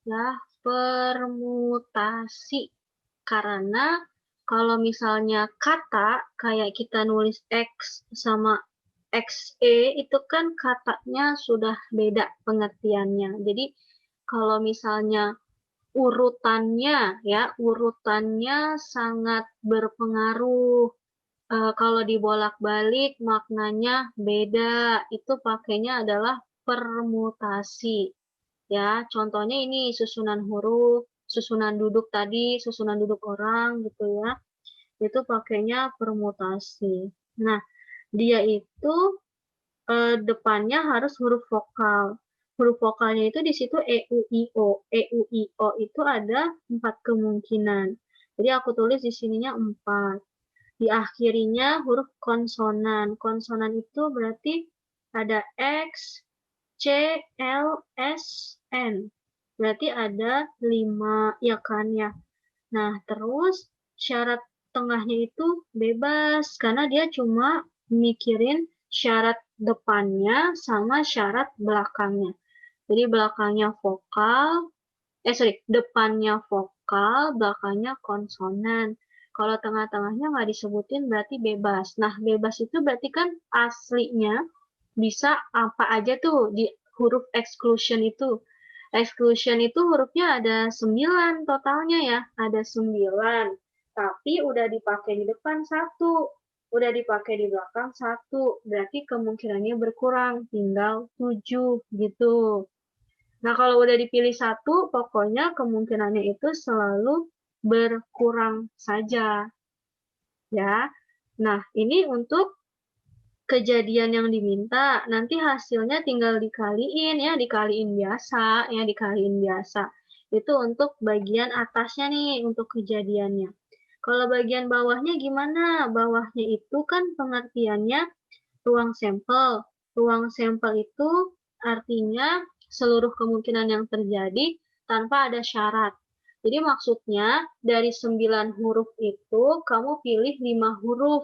Ya, permutasi. Karena kalau misalnya kata kayak kita nulis X sama XE itu kan katanya sudah beda pengertiannya. Jadi kalau misalnya urutannya sangat berpengaruh. Kalau dibolak-balik maknanya beda. Itu pakainya adalah permutasi. Ya, contohnya ini susunan huruf, susunan duduk tadi, susunan duduk orang gitu ya. Itu pakainya permutasi. Nah, dia itu depannya harus huruf vokal. Huruf vokalnya itu di situ E-U-I-O. E-U-I-O itu ada 4 kemungkinan. Jadi aku tulis di sininya 4. Diakhirinya huruf konsonan. Konsonan itu berarti ada X, C, L, S, N. Berarti ada 5, ya kan ya. Nah, terus syarat tengahnya itu bebas, karena dia cuma mikirin syarat depannya sama syarat belakangnya. Jadi belakangnya vokal, depannya vokal, belakangnya konsonan. Kalau tengah-tengahnya nggak disebutin berarti bebas. Nah, bebas itu berarti kan aslinya bisa apa aja tuh di huruf exclusion itu. Exclusion itu hurufnya ada 9 totalnya ya. Ada 9. Tapi udah dipakai di depan 1. Udah dipakai di belakang 1. Berarti kemungkinannya berkurang. Tinggal 7 gitu. Nah, kalau udah dipilih 1, pokoknya kemungkinannya itu selalu berkurang saja. Ya. Nah, ini untuk kejadian yang diminta, nanti hasilnya tinggal dikaliin ya, dikaliin biasa. Itu untuk bagian atasnya nih, untuk kejadiannya. Kalau bagian bawahnya gimana? Bawahnya itu kan pengertiannya ruang sampel. Ruang sampel itu artinya seluruh kemungkinan yang terjadi tanpa ada syarat. Jadi maksudnya dari 9 huruf itu kamu pilih 5 huruf.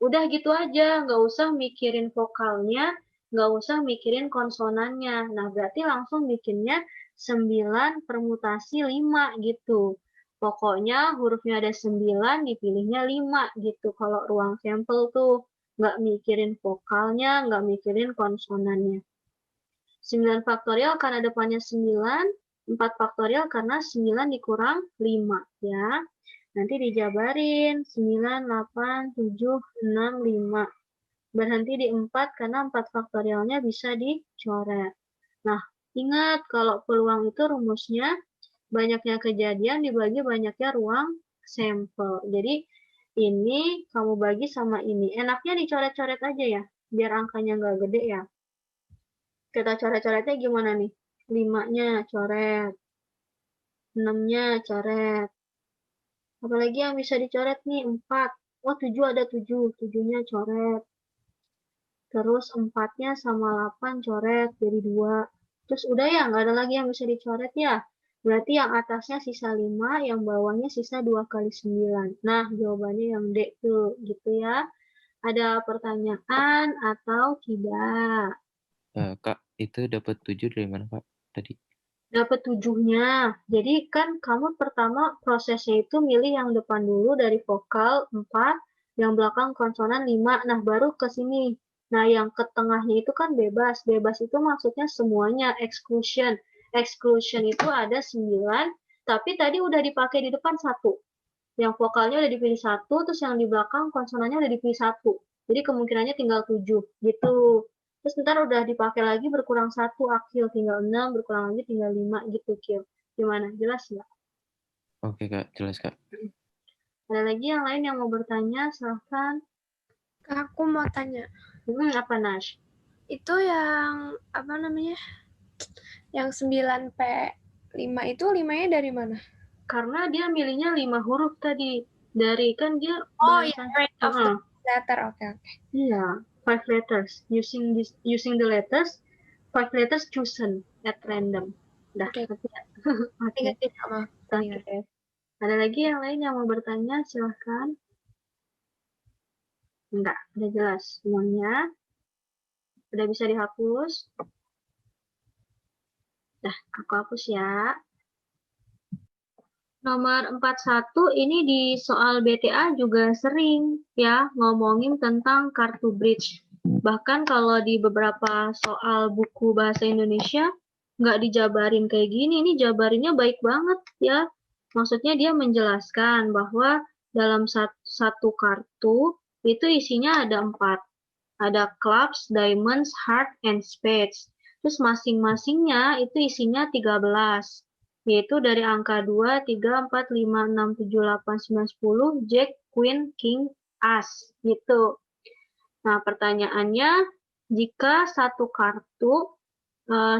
Udah gitu aja, nggak usah mikirin vokalnya, nggak usah mikirin konsonannya. Nah, berarti langsung bikinnya 9 permutasi 5 gitu. Pokoknya hurufnya ada 9, dipilihnya 5 gitu. Kalau ruang sampel tuh nggak mikirin vokalnya, nggak mikirin konsonannya. 9 faktorial karena depannya 9, 4 faktorial karena 9 dikurang 5 ya. Nanti dijabarin 9, 8, 7, 6, 5. Berhenti di 4 karena 4 faktorialnya bisa dicoret. Nah, ingat kalau peluang itu rumusnya banyaknya kejadian dibagi banyaknya ruang sampel. Jadi ini kamu bagi sama ini. Enaknya dicoret-coret aja ya, biar angkanya nggak gede ya. Kita coret-coretnya gimana nih? 5-nya coret, 6-nya coret. Apalagi yang bisa dicoret nih, 4. Oh 7 ada 7, 7-nya coret. Terus 4-nya sama 8 coret jadi 2. Terus udah ya, nggak ada lagi yang bisa dicoret ya. Berarti yang atasnya sisa 5, yang bawahnya sisa 2 kali 9. Nah, jawabannya yang D tuh, gitu ya. Ada pertanyaan atau tidak? Kak, itu dapat 7 dari mana, Kak? Tadi. Dapat 7-nya. Jadi kan kamu pertama prosesnya itu milih yang depan dulu dari vokal 4, yang belakang konsonan 5. Nah, baru ke sini. Nah, yang ke tengahnya itu kan bebas. Bebas itu maksudnya semuanya exclusion. Exclusion itu ada 9, tapi tadi udah dipakai di depan 1. Yang vokalnya udah dipilih 1, terus yang di belakang konsonannya udah dipilih 1. Jadi kemungkinannya tinggal 7, gitu. Terus ntar udah dipakai lagi berkurang 1 akil, tinggal 6, berkurang lagi tinggal 5, gitu, Kil. Gimana? Jelas nggak? Oke, Kak. Jelas, Kak. Ada lagi yang lain yang mau bertanya? Silahkan. Kak, aku mau tanya. Apa, Nash? Itu yang, apa namanya? Yang 9P5 itu 5-nya dari mana? Karena dia milihnya 5 huruf tadi. Dari, kan dia Oh iya, bahasa. range of the letter. Oke. Iya, 5 letters. Using the letters, 5 letters chosen at random. Udah, Oke. ngerti ya? Oke. Oke. Ada lagi yang lain yang mau bertanya? Silahkan. Enggak, udah jelas semuanya. Udah bisa dihapus. Dah, aku hapus ya. Nomor 41 ini di soal BTA juga sering ya ngomongin tentang kartu bridge. Bahkan kalau di beberapa soal buku bahasa Indonesia nggak dijabarin kayak gini, ini jabarinnya baik banget ya. Maksudnya dia menjelaskan bahwa dalam satu kartu itu isinya ada 4. Ada clubs, diamonds, heart, and spades. Terus masing-masingnya itu isinya 13. Yaitu dari angka 2, 3, 4, 5, 6, 7, 8, 9, 10, Jack, Queen, King, As. Gitu. Nah, pertanyaannya, jika satu kartu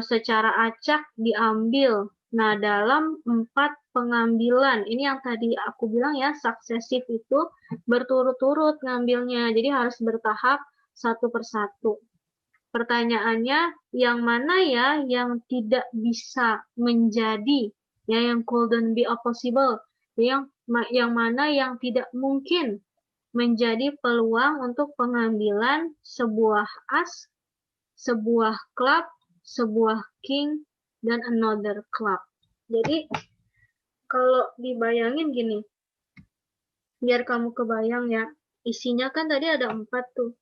secara acak diambil, nah dalam 4 pengambilan, ini yang tadi aku bilang ya, suksesif itu berturut-turut ngambilnya, jadi harus bertahap satu persatu. Pertanyaannya, yang mana ya yang tidak bisa menjadi, ya yang couldn't be possible, yang mana yang tidak mungkin menjadi peluang untuk pengambilan sebuah as, sebuah club, sebuah king, dan another club. Jadi, kalau dibayangin gini, biar kamu kebayang ya, isinya kan tadi ada 4 tuh.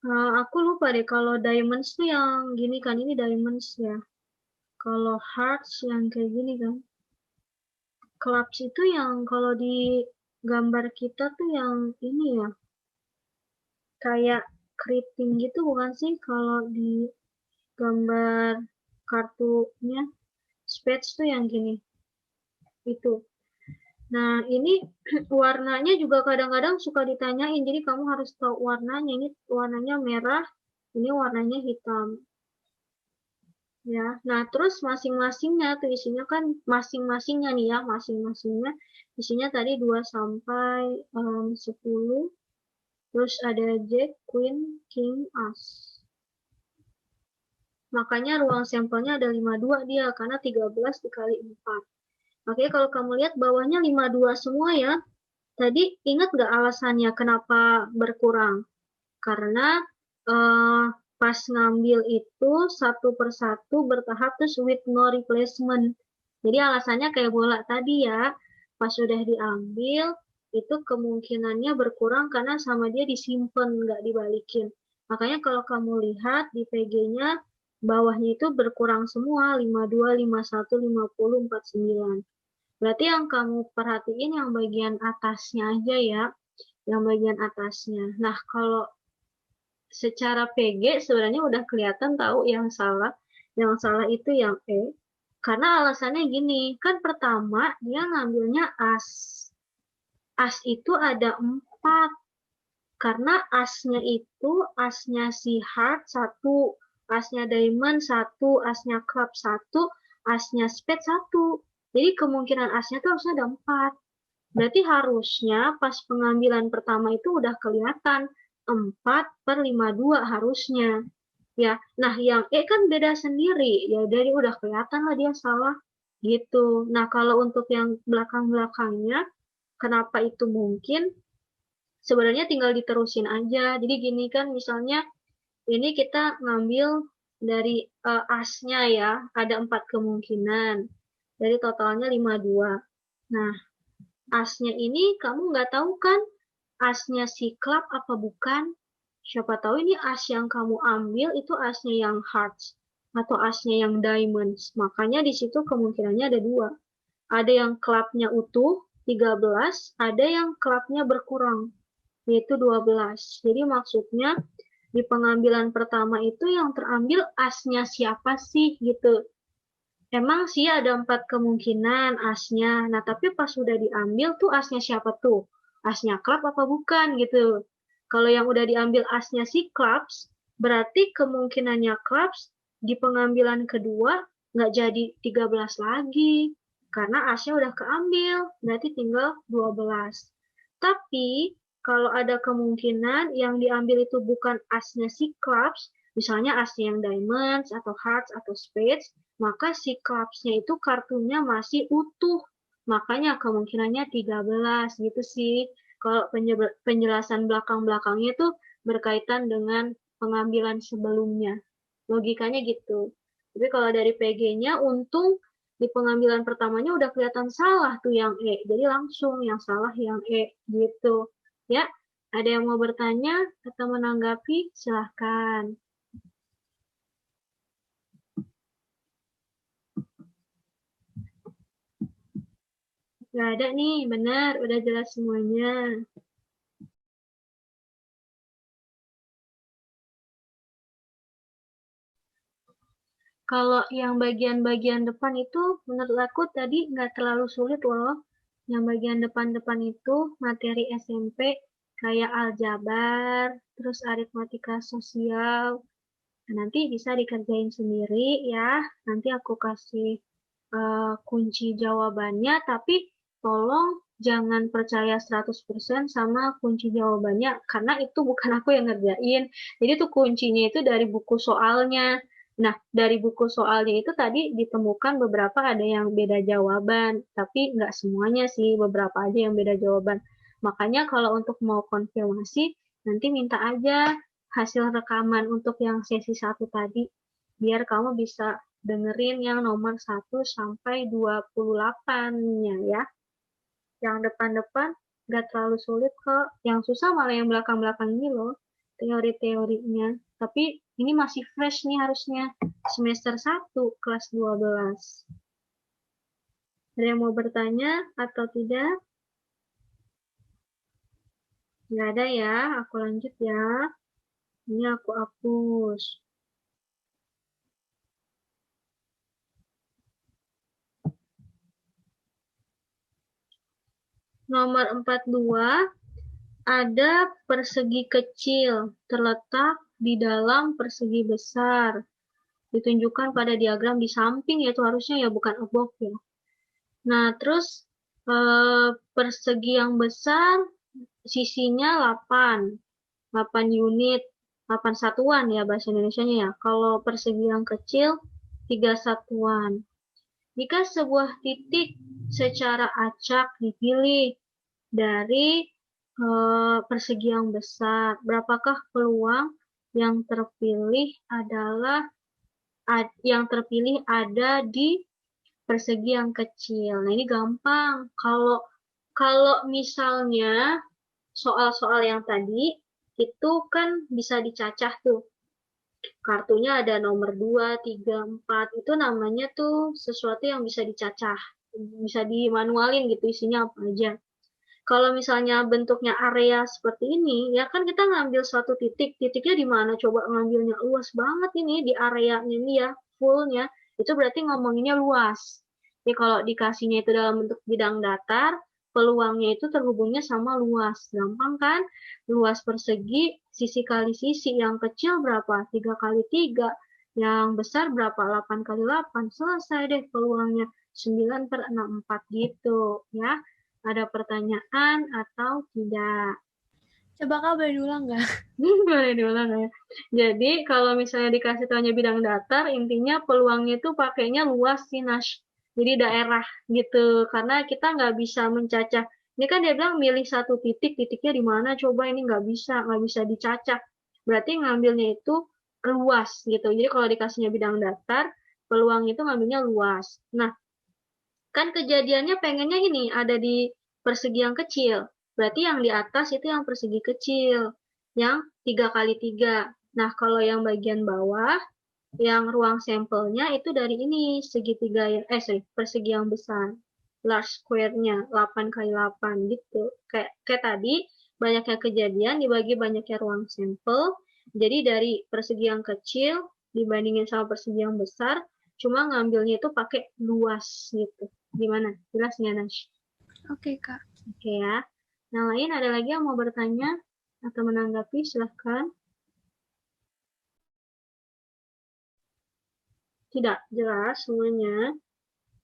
Aku lupa deh kalau diamonds tuh yang gini kan, ini diamonds ya. Kalau hearts yang kayak gini kan. Clubs itu yang kalau di gambar kita tuh yang ini ya. Kayak keriting gitu bukan sih kalau di gambar kartunya. Spades tuh yang gini. Itu. Nah, ini warnanya juga kadang-kadang suka ditanyain, jadi kamu harus tahu warnanya. Ini warnanya merah, ini warnanya hitam. Ya, nah terus masing-masingnya tuh isinya kan masing-masingnya nih ya, masing-masingnya isinya tadi 2 sampai 10. Terus ada Jack, Queen, King, As. Makanya ruang sampelnya ada 52 dia, karena 13 dikali 4. Makanya kalau kamu lihat bawahnya 52 semua ya. Tadi ingat nggak alasannya kenapa berkurang? Karena pas ngambil itu satu persatu bertahap terus with no replacement. Jadi alasannya kayak bola tadi ya. Pas sudah diambil, itu kemungkinannya berkurang karena sama dia disimpan, nggak dibalikin. Makanya kalau kamu lihat di PG-nya, bawahnya itu berkurang semua, 52, 51, 50, 49. Berarti yang kamu perhatiin yang bagian atasnya aja ya, yang bagian atasnya. Nah, kalau secara PG sebenarnya udah kelihatan tahu yang salah. Yang salah itu yang E. Karena alasannya gini, kan pertama dia ngambilnya as. As itu ada 4. Karena asnya itu, asnya si heart 1, asnya diamond 1, asnya club 1, asnya spade 1. Jadi kemungkinan asnya tuh harusnya ada 4. Berarti harusnya pas pengambilan pertama itu udah kelihatan 4/52 harusnya. Ya, nah yang E kan beda sendiri, ya jadi udah kelihatan lah dia salah gitu. Nah kalau untuk yang belakang-belakangnya, kenapa itu mungkin? Sebenarnya tinggal diterusin aja. Jadi gini kan misalnya ini kita ngambil dari asnya ya, ada 4 kemungkinan. Dari totalnya 52. Nah, asnya ini kamu nggak tahu kan asnya si club apa bukan? Siapa tahu ini as yang kamu ambil itu asnya yang hearts atau asnya yang diamonds. Makanya di situ kemungkinannya ada 2. Ada yang clubnya utuh 13, ada yang clubnya berkurang yaitu 12. Jadi maksudnya di pengambilan pertama itu yang terambil asnya siapa sih gitu. Emang sih ada 4 kemungkinan asnya. Nah, tapi pas sudah diambil tuh asnya siapa tuh? Asnya club apa bukan gitu. Kalau yang udah diambil asnya si clubs, berarti kemungkinannya clubs di pengambilan kedua nggak jadi 13 lagi. Karena asnya udah keambil, berarti tinggal 12. Tapi kalau ada kemungkinan yang diambil itu bukan asnya si clubs, misalnya asnya yang diamonds atau hearts atau spades, maka si clubs-nya itu kartunya masih utuh. Makanya kemungkinannya 13 gitu sih. Kalau penjelasan belakang-belakangnya itu berkaitan dengan pengambilan sebelumnya. Logikanya gitu. Tapi kalau dari PG-nya untung di pengambilan pertamanya udah kelihatan salah tuh yang E. Jadi langsung yang salah yang E gitu. Ya, ada yang mau bertanya atau menanggapi? Silahkan. Nggak ada nih, benar. Udah jelas semuanya. Kalau yang bagian-bagian depan itu menurut aku tadi nggak terlalu sulit loh. Yang bagian depan-depan itu materi SMP kayak aljabar, terus aritmatika sosial. Nah, nanti bisa dikerjain sendiri ya. Nanti aku kasih kunci jawabannya, tapi tolong jangan percaya 100% sama kunci jawabannya, karena itu bukan aku yang ngerjain. Jadi tuh kuncinya itu dari buku soalnya. Nah, dari buku soalnya itu tadi ditemukan beberapa ada yang beda jawaban, tapi nggak semuanya sih, beberapa aja yang beda jawaban. Makanya kalau untuk mau konfirmasi, nanti minta aja hasil rekaman untuk yang sesi 1 tadi, biar kamu bisa dengerin yang nomor 1 sampai 28-nya ya. Yang depan-depan nggak terlalu sulit kok. Yang susah malah yang belakang-belakang ini loh, teori-teorinya. Tapi ini masih fresh nih harusnya. Semester 1, kelas 12. Ada yang mau bertanya atau tidak? Nggak ada ya, aku lanjut ya. Ini aku hapus. Nomor 42, ada persegi kecil terletak di dalam persegi besar. Ditunjukkan pada diagram di samping, yaitu harusnya ya bukan above ya. Nah, terus persegi yang besar sisinya 8 unit, 8 satuan ya bahasa Indonesianya ya. Kalau persegi yang kecil 3 satuan. Jika sebuah titik secara acak dipilih dari persegi yang besar, berapakah peluang yang terpilih ada di persegi yang kecil? Nah, ini gampang. Kalau misalnya soal-soal yang tadi itu kan bisa dicacah tuh. Kartunya ada nomor 2, 3, 4. Itu namanya tuh sesuatu yang bisa dicacah. Bisa dimanualin gitu isinya apa aja. Kalau misalnya bentuknya area seperti ini, ya kan kita ngambil suatu titik. Titiknya di mana? Coba ngambilnya luas banget ini di areanya ini ya, fullnya. Itu berarti ngomonginnya luas. Jadi kalau dikasihnya itu dalam bentuk bidang datar, peluangnya itu terhubungnya sama luas. Gampang kan? Luas persegi, sisi kali sisi. Yang kecil berapa? 3 kali 3. Yang besar berapa? 8 kali 8. Selesai deh peluangnya. 9/64 gitu ya. Ada pertanyaan atau tidak? Coba Kak boleh diulang nggak? Boleh diulang ya. Jadi kalau misalnya dikasih tahunya bidang datar, intinya peluangnya itu pakainya luas sih, Nash. Jadi daerah gitu, karena kita nggak bisa mencacah. Ini kan dia bilang milih satu titik, titiknya di mana, coba ini nggak bisa dicacah. Berarti ngambilnya itu luas gitu. Jadi kalau dikasihnya bidang datar, peluang itu ngambilnya luas. Nah, kan kejadiannya pengennya ini ada di persegi yang kecil. Berarti yang di atas itu yang persegi kecil, yang 3x3. Nah, kalau yang bagian bawah, yang ruang sampelnya itu dari ini, segitiga yang, persegi yang besar. Large square-nya, 8x8 gitu. Kayak tadi, banyaknya kejadian dibagi banyaknya ruang sampel. Jadi dari persegi yang kecil dibandingin sama persegi yang besar, cuma ngambilnya itu pakai luas gitu. Gimana? Jelas nggak, Nash? Oke, Kak. Oke ya. Yang lain ada lagi yang mau bertanya atau menanggapi? Silahkan. Tidak jelas semuanya.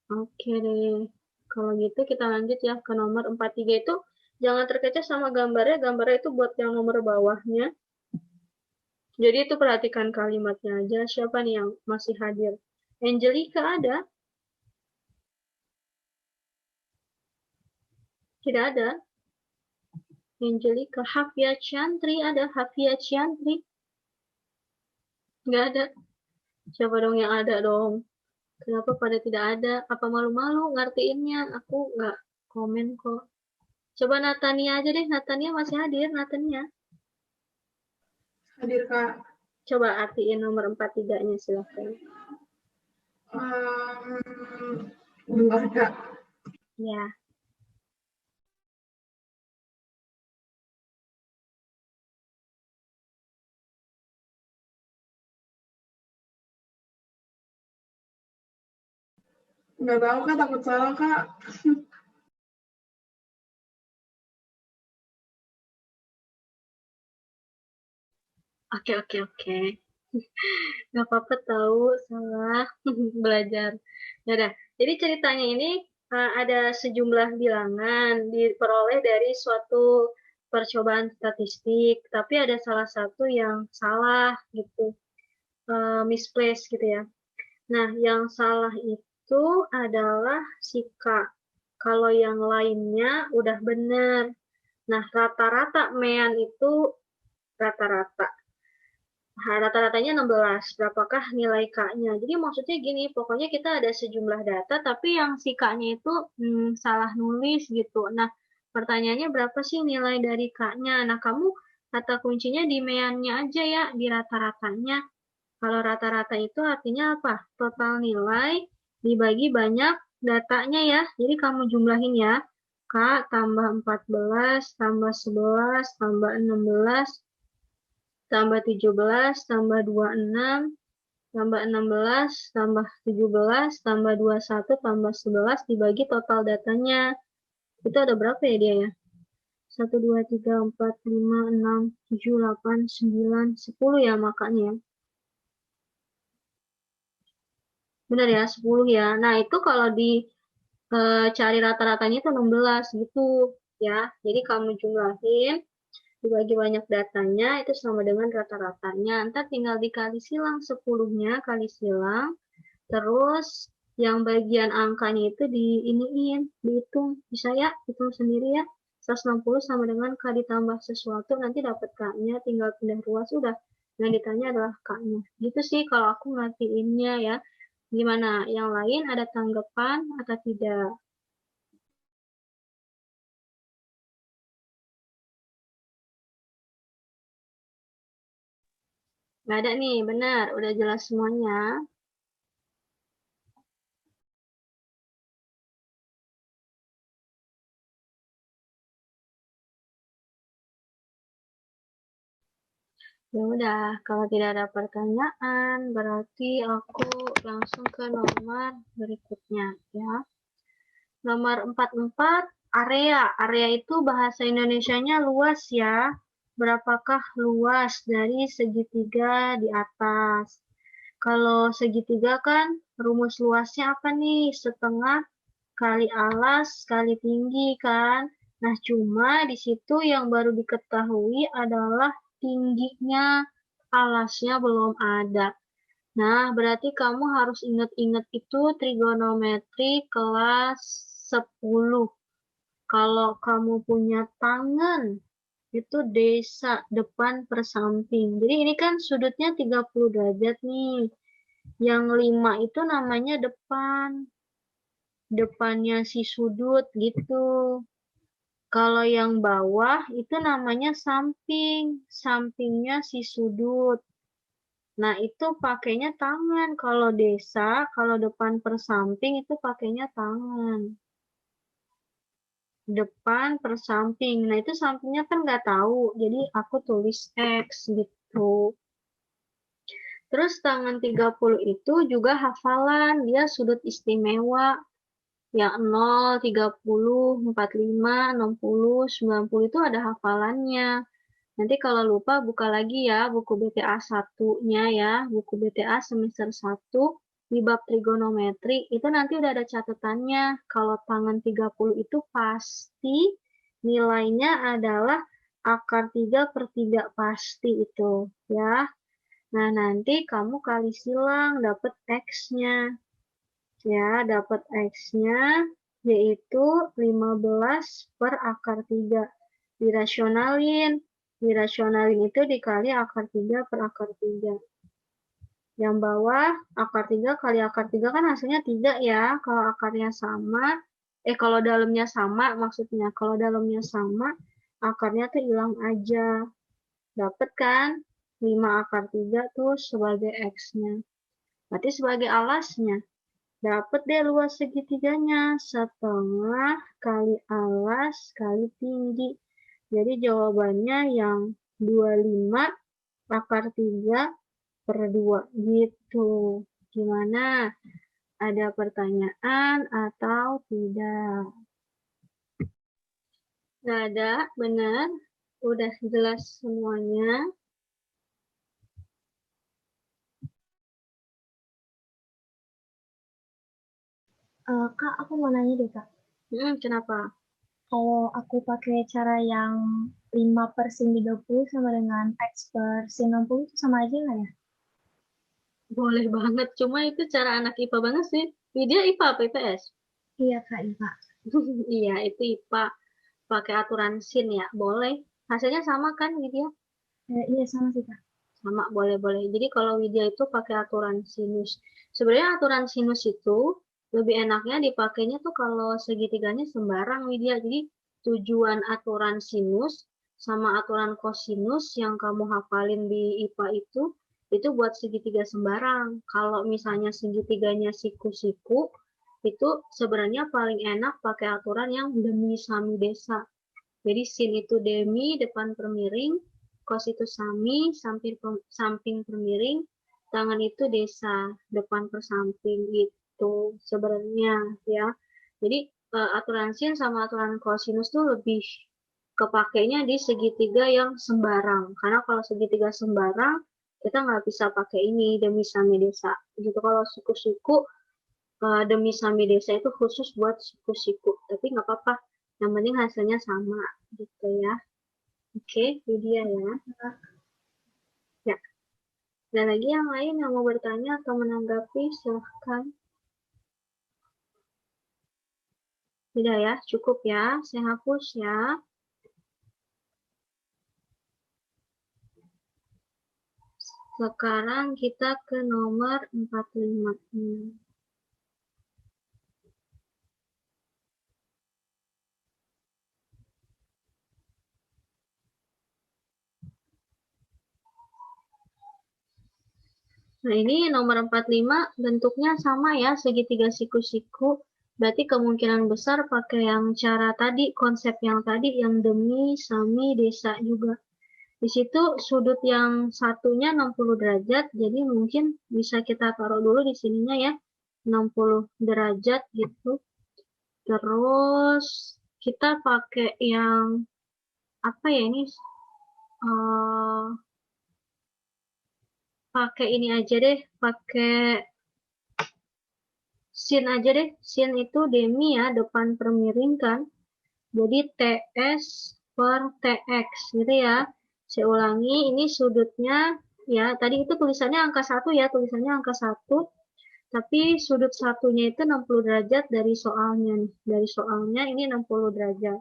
Oke deh. Kalau gitu kita lanjut ya ke nomor 43 itu. Jangan terkecoh sama gambarnya. Gambarnya itu buat yang nomor bawahnya. Jadi itu perhatikan kalimatnya aja. Siapa nih yang masih hadir? Angelica ada? Tidak ada. Angelica. Hafia Chantri ada? Hafia Chantri? Nggak ada. Siapa dong yang ada dong? Kenapa pada tidak ada? Apa malu-malu ngertiinnya? Aku nggak komen kok. Coba Natania aja deh. Natania masih hadir, Natania. Hadir, Kak. Coba artiin nomor 43-nya, silahkan. Bentar, Kak. Ya. Nggak tahu, Kak. Takut salah, Kak. Oke. Nggak apa-apa tahu, salah. Belajar. Yaudah. Jadi ceritanya ini ada sejumlah bilangan diperoleh dari suatu percobaan statistik, tapi ada salah satu yang salah gitu. Misplace gitu ya. Nah, yang salah itu adalah si K. Kalau yang lainnya udah benar. Nah, rata-rata mean itu rata-rata. Rata-ratanya 16. Berapakah nilai K-nya? Jadi maksudnya gini, pokoknya kita ada sejumlah data, tapi yang si K-nya itu salah nulis gitu. Nah, pertanyaannya berapa sih nilai dari K-nya? Nah, kamu kata kuncinya di mean-nya aja ya, di rata-ratanya. Kalau rata-rata itu artinya apa? Total nilai dibagi banyak datanya ya. Jadi kamu jumlahin ya. K tambah 14, tambah 11, tambah 16, tambah 17, tambah 26, tambah 16, tambah 17, tambah 21, tambah 11, dibagi total datanya. Itu ada berapa ya dia ya? 1, 2, 3, 4, 5, 6, 7, 8, 9, 10 ya makanya. Benar ya, 10 ya. Nah, itu kalau cari rata-ratanya itu 16 gitu ya. Jadi kamu jumlahin, dibagi banyak datanya, itu sama dengan rata-ratanya. Ntar tinggal dikali silang 10-nya, kali silang. Terus yang bagian angkanya itu dihitung. Bisa ya, hitung sendiri ya. 160 sama dengan K ditambah sesuatu, nanti dapat K-nya, tinggal pindah ruas, udah. Yang ditanya adalah K-nya. Gitu sih kalau aku ngertiinnya ya. Gimana? Yang lain ada tanggapan atau tidak? Nggak ada nih, benar. Udah jelas semuanya. Ya udah, kalau tidak ada pertanyaan, berarti aku langsung ke nomor berikutnya ya. Nomor 44, area. Area itu bahasa Indonesianya luas ya. Berapakah luas dari segitiga di atas? Kalau segitiga kan rumus luasnya apa nih? Setengah kali alas kali tinggi kan. Nah, cuma di situ yang baru diketahui adalah tingginya, alasnya belum ada. Nah, berarti kamu harus ingat-ingat itu trigonometri kelas 10. Kalau kamu punya tangan, itu desa depan per samping. Jadi ini kan sudutnya 30 derajat nih. Yang 5 itu namanya depan. Depannya si sudut gitu. Kalau yang bawah itu namanya samping. Sampingnya si sudut. Nah, itu pakainya tangan. Kalau desa, kalau depan per samping itu pakainya tangan. Depan per samping. Nah, itu sampingnya kan nggak tahu. Jadi, aku tulis X gitu. Terus tangan 30 itu juga hafalan. Dia sudut istimewa. Yang 0, 30, 45, 60, 90 itu ada hafalannya. Nanti kalau lupa buka lagi ya buku BTA 1-nya ya, buku BTA semester 1 di bab trigonometri, itu nanti udah ada catatannya. Kalau tangan 30 itu pasti nilainya adalah akar 3 per 3 pasti itu ya. Nah, nanti kamu kali silang dapat X-nya. Ya, dapat X-nya yaitu 15 per akar 3. Dirasionalin. Dirasionalin itu dikali akar 3 per akar 3. Yang bawah, akar 3 kali akar 3 kan hasilnya 3 ya. Kalau akarnya sama, kalau dalamnya sama maksudnya. Kalau dalamnya sama, akarnya tuh hilang aja. Dapat kan? 5 akar 3 tuh sebagai X-nya. Berarti sebagai alasnya. Dapat deh luas segitiganya. 1/2 kali alas kali tinggi. Jadi jawabannya yang 25 akar 3 per 2 gitu. Gimana? Ada pertanyaan atau tidak? Nggak ada, benar. Udah jelas semuanya. Kak, aku mau nanya deh, Kak. Kenapa? Kalau aku pakai cara yang 5 per sin 30 sama dengan X per sin 60 itu sama aja nggak ya? Boleh banget, cuma itu cara anak IPA banget sih. Dia IPA apa IPS? Iya, Kak, iya. Iya, itu IPA. Pakai aturan sin ya, boleh. Hasilnya sama kan, Widya? Iya, sama sih, Kak. Sama, boleh-boleh. Jadi kalau Widya itu pakai aturan sinus. Sebenarnya aturan sinus itu lebih enaknya dipakainya tuh kalau segitiganya sembarang, Widya. Jadi tujuan aturan sinus sama aturan kosinus yang kamu hafalin di IPA itu buat segitiga sembarang. Kalau misalnya segitiganya siku-siku, itu sebenarnya paling enak pakai aturan yang demi sami desa. Jadi sin itu demi depan per miring, kos itu sami, samping per miring, tangan itu desa, depan per samping gitu sebenarnya ya. Jadi aturan sin sama aturan kosinus tuh lebih kepakainya di segitiga yang sembarang. Karena kalau segitiga sembarang, kita nggak bisa pakai ini demi sami desa. Gitu kalau siku-siku demi sami desa itu khusus buat siku-siku. Tapi nggak apa-apa. Yang penting hasilnya sama gitu ya. Oke, Lydia ya. Ya. Dan lagi yang lain yang mau bertanya atau menanggapi, silahkan. Tidak ya, cukup ya. Saya hapus ya. Sekarang kita ke nomor 45. Nah, ini nomor 45 bentuknya sama ya, segitiga siku-siku. Berarti kemungkinan besar pakai yang cara tadi, konsep yang tadi, yang demi, sami, desa juga. Di situ sudut yang satunya 60 derajat, jadi mungkin bisa kita taruh dulu di sininya ya, 60 derajat gitu. Terus kita pakai yang, apa ya ini, pakai ini aja deh, pakai sin aja deh. Sin itu demi ya, depan per miring kan. Jadi TS per TX gitu ya. Saya ulangi, ini sudutnya ya, tadi itu tulisannya angka 1 ya, tulisannya angka 1. Tapi sudut satunya itu 60 derajat dari soalnya nih. Dari soalnya ini 60 derajat.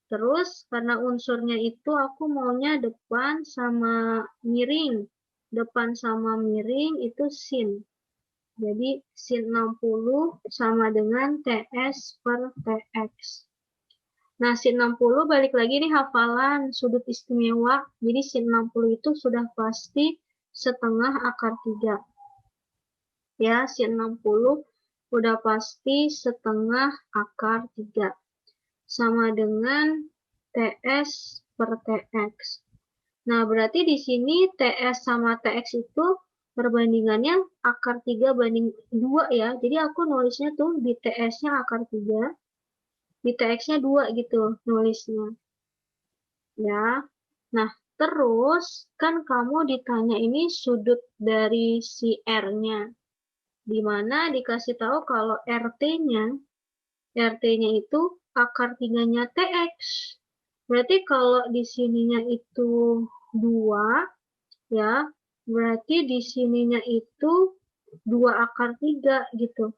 Terus karena unsurnya itu aku maunya depan sama miring. Depan sama miring itu sin. Jadi sin 60 sama dengan TS per TX. Nah, sin 60 balik lagi nih hafalan sudut istimewa. Jadi sin 60 itu sudah pasti setengah akar 3. Ya, sin 60 udah pasti setengah akar 3. Sama dengan TS per TX. Nah, berarti di sini TS sama TX itu perbandingannya akar 3 banding 2 ya. Jadi aku nulisnya tuh di TS-nya akar 3, di TX-nya 2 gitu nulisnya. Ya. Nah, terus kan kamu ditanya ini sudut dari si R-nya. Di mana dikasih tahu kalau RT-nya itu akar 3-nya TX. Berarti kalau di sininya itu 2, ya, berarti di sininya itu 2 akar 3 gitu.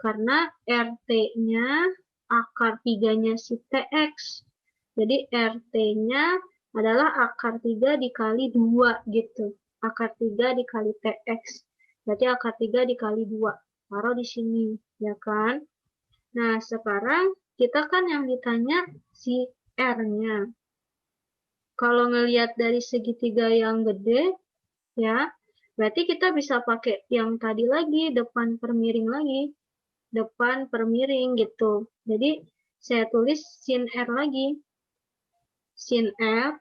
Karena RT-nya akar 3-nya si TX. Jadi RT-nya adalah akar 3 dikali 2 gitu. Akar 3 dikali TX. Berarti akar 3 dikali 2. Taruh di sini, ya kan? Nah, sekarang kita kan yang ditanya si R-nya. Kalau ngelihat dari segitiga yang gede, ya, berarti kita bisa pakai yang tadi lagi, depan per miring lagi. Depan per miring gitu. Jadi, saya tulis sin R lagi. Sin R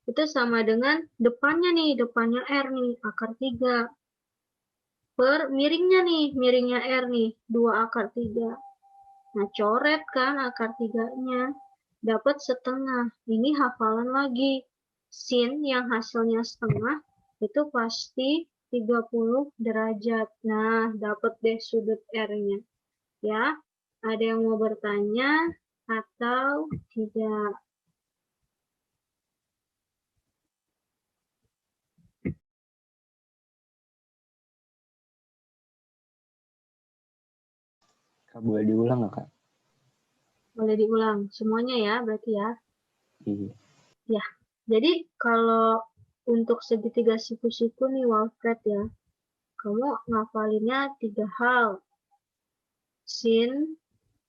itu sama dengan depannya nih, depannya R nih, akar 3. Per miringnya nih, miringnya R nih, 2 akar 3. Nah, coret kan akar 3-nya. Dapat setengah. Ini hafalan lagi. Sin yang hasilnya setengah itu pasti 30 derajat. Nah, dapat deh sudut R-nya. Ya, ada yang mau bertanya atau tidak? Kak, boleh diulang nggak, Kak? Boleh diulang semuanya ya, berarti ya. Iya. Ya, jadi kalau untuk segitiga siku-siku nih Walfred ya, kamu ngafalinnya 3 hal. Sin,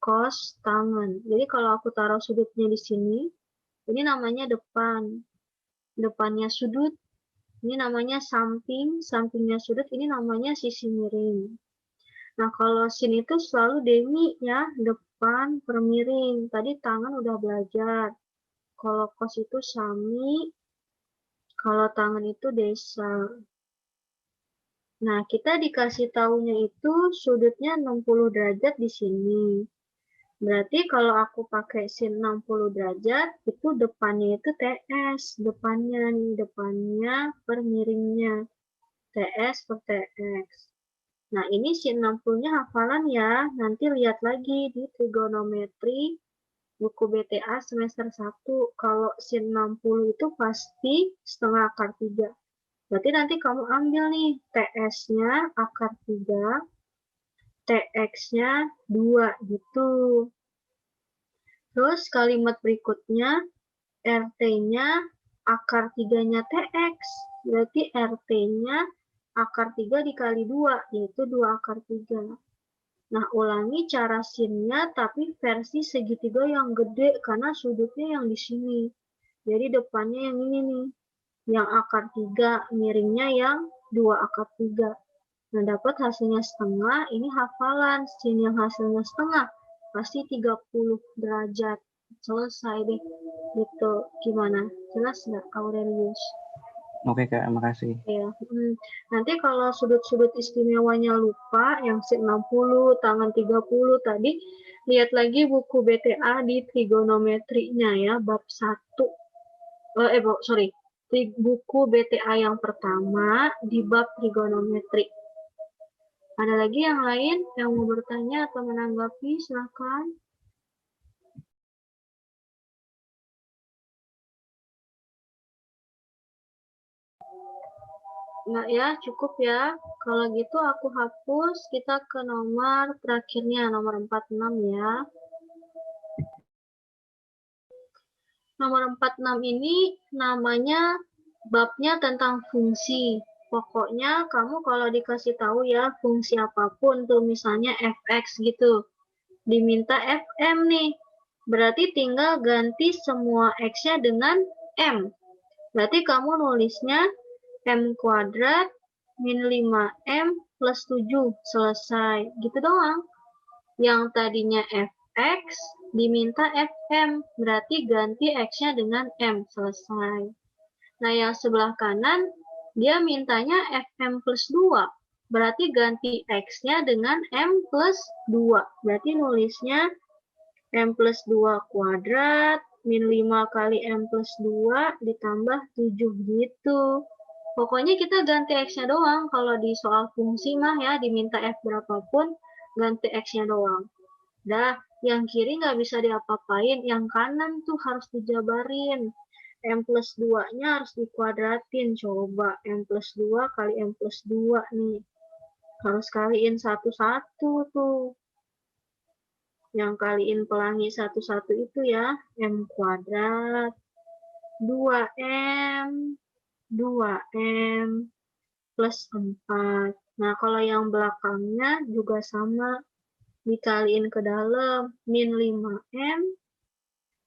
cos, tangen. Jadi kalau aku taruh sudutnya di sini, ini namanya depan. Depannya sudut, ini namanya samping. Sampingnya sudut, ini namanya sisi miring. Nah, kalau sin itu selalu demi ya, depan per miring. Tadi tangan udah belajar. Kalau cos itu sami, kalau tangan itu desa. Nah, kita dikasih tahunya itu sudutnya 60 derajat di sini. Berarti kalau aku pakai sin 60 derajat, itu depannya itu TS. Depannya nih, depannya per miringnya. TS per TX. Nah, ini sin 60-nya hafalan ya. Nanti lihat lagi di trigonometri buku BTA semester 1. Kalau sin 60 itu pasti setengah akar 3. Berarti nanti kamu ambil nih TS-nya akar 3, TX-nya 2 gitu. Terus kalimat berikutnya RT-nya akar 3-nya TX. Berarti RT-nya akar 3 dikali 2, yaitu 2 akar 3. Nah, ulangi cara sinnya tapi versi segitiga yang gede karena sudutnya yang di sini. Jadi depannya yang ini nih. Yang akar 3, miringnya yang 2 akar 3. Nah, dapat hasilnya setengah, ini hafalan. Sin yang hasilnya setengah, pasti 30 derajat. Selesai deh. Gitu. Gimana? Jelas nggak, Aurelius? Oke, Kak, makasih. Ya. Nanti kalau sudut-sudut istimewanya lupa, yang sin 60, tangan 30 tadi, lihat lagi buku BTA di trigonometrinya ya, bab 1. Buku BTA yang pertama di bab trigonometri. Ada lagi yang lain yang mau bertanya atau menanggapi? Silakan. Enggak ya, cukup ya. Kalau gitu aku hapus, kita ke nomor terakhirnya, nomor 46 ya. Nomor 46 ini namanya babnya tentang fungsi. Pokoknya kamu kalau dikasih tahu ya fungsi apapun tuh misalnya fx gitu. Diminta fm nih. Berarti tinggal ganti semua x-nya dengan m. Berarti kamu nulisnya m kuadrat min 5m plus 7. Selesai. Gitu doang. Yang tadinya fx diminta fm. Berarti ganti x-nya dengan m. Selesai. Nah, yang sebelah kanan, dia mintanya fm plus 2. Berarti ganti x-nya dengan m plus 2. Berarti nulisnya m plus 2 kuadrat min 5 kali m plus 2 ditambah 7 gitu. Pokoknya kita ganti x-nya doang. Kalau di soal fungsi mah ya, diminta f berapapun, ganti x-nya doang. Dah, yang kiri nggak bisa diapa-apain, yang kanan tuh harus dijabarin. M plus 2-nya harus dikuadratin. Coba, M plus 2 kali M plus 2 nih. Harus kaliin satu-satu tuh. Yang kaliin pelangi satu-satu itu ya, M kuadrat. 2M, 2M, plus 4. Nah, kalau yang belakangnya juga sama. Dikaliin ke dalam, min 5M,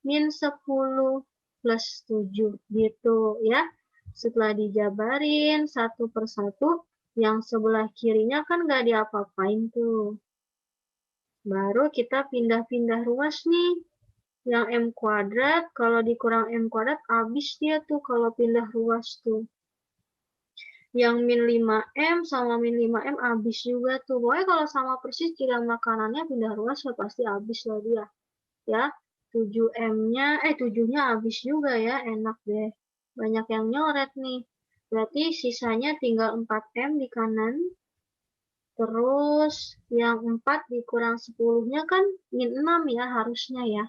min 10 plus 7 gitu ya. Setelah dijabarin satu persatu, yang sebelah kirinya kan nggak diapa-apain tuh. Baru kita pindah-pindah ruas nih. Yang M kuadrat, kalau dikurang M kuadrat, habis dia tuh kalau pindah ruas tuh. Yang min 5M sama min 5M habis juga tuh. Pokoknya kalau sama persis kira makanannya pindah ruas ya pasti habis lah dia. Ya, 7M-nya, 7-nya habis juga ya, enak deh. Banyak yang nyoret nih. Berarti sisanya tinggal 4M di kanan. Terus yang 4 dikurang 10-nya kan min 6 ya harusnya ya.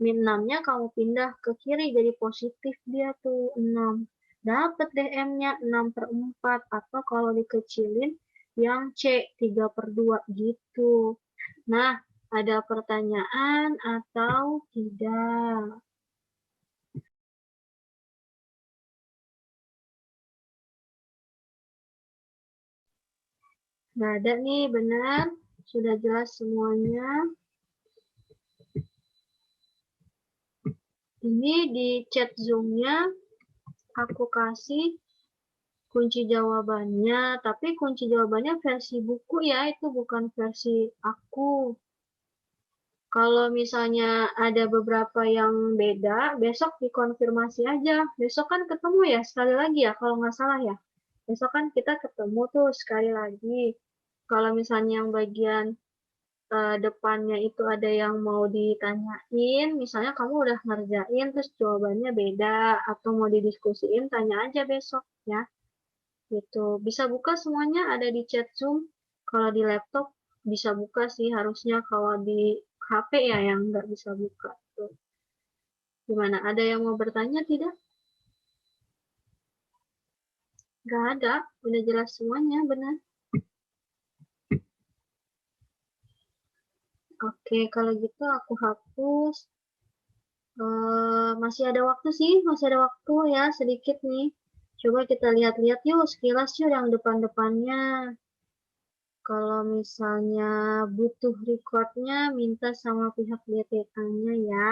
Min 6-nya kamu pindah ke kiri jadi positif dia tuh 6. Dapat deh M-nya 6/4 atau kalau dikecilin yang C 3/2 gitu. Nah, ada pertanyaan atau tidak? Nggak ada nih, benar. Sudah jelas semuanya. Ini di chat Zoom-nya aku kasih kunci jawabannya, tapi kunci jawabannya versi buku ya, itu bukan versi aku. Kalau misalnya ada beberapa yang beda, besok dikonfirmasi aja. Besok kan ketemu ya, sekali lagi ya, kalau nggak salah ya. Besok kan kita ketemu tuh sekali lagi. Kalau misalnya yang bagian depannya itu ada yang mau ditanyain, misalnya kamu udah ngerjain terus jawabannya beda atau mau didiskusiin, tanya aja besok ya. Gitu. Bisa buka semuanya ada di chat Zoom. Kalau di laptop bisa buka sih harusnya, kalau di HP ya yang nggak bisa buka. Tuh. Gimana? Ada yang mau bertanya tidak? Nggak ada, udah jelas semuanya, benar. Oke, kalau gitu aku hapus. Masih ada waktu sih, masih ada waktu ya sedikit nih. Coba kita lihat-lihat yuk, sekilas yuk yang depan-depannya. Kalau misalnya butuh recordnya, minta sama pihak BTA-nya ya.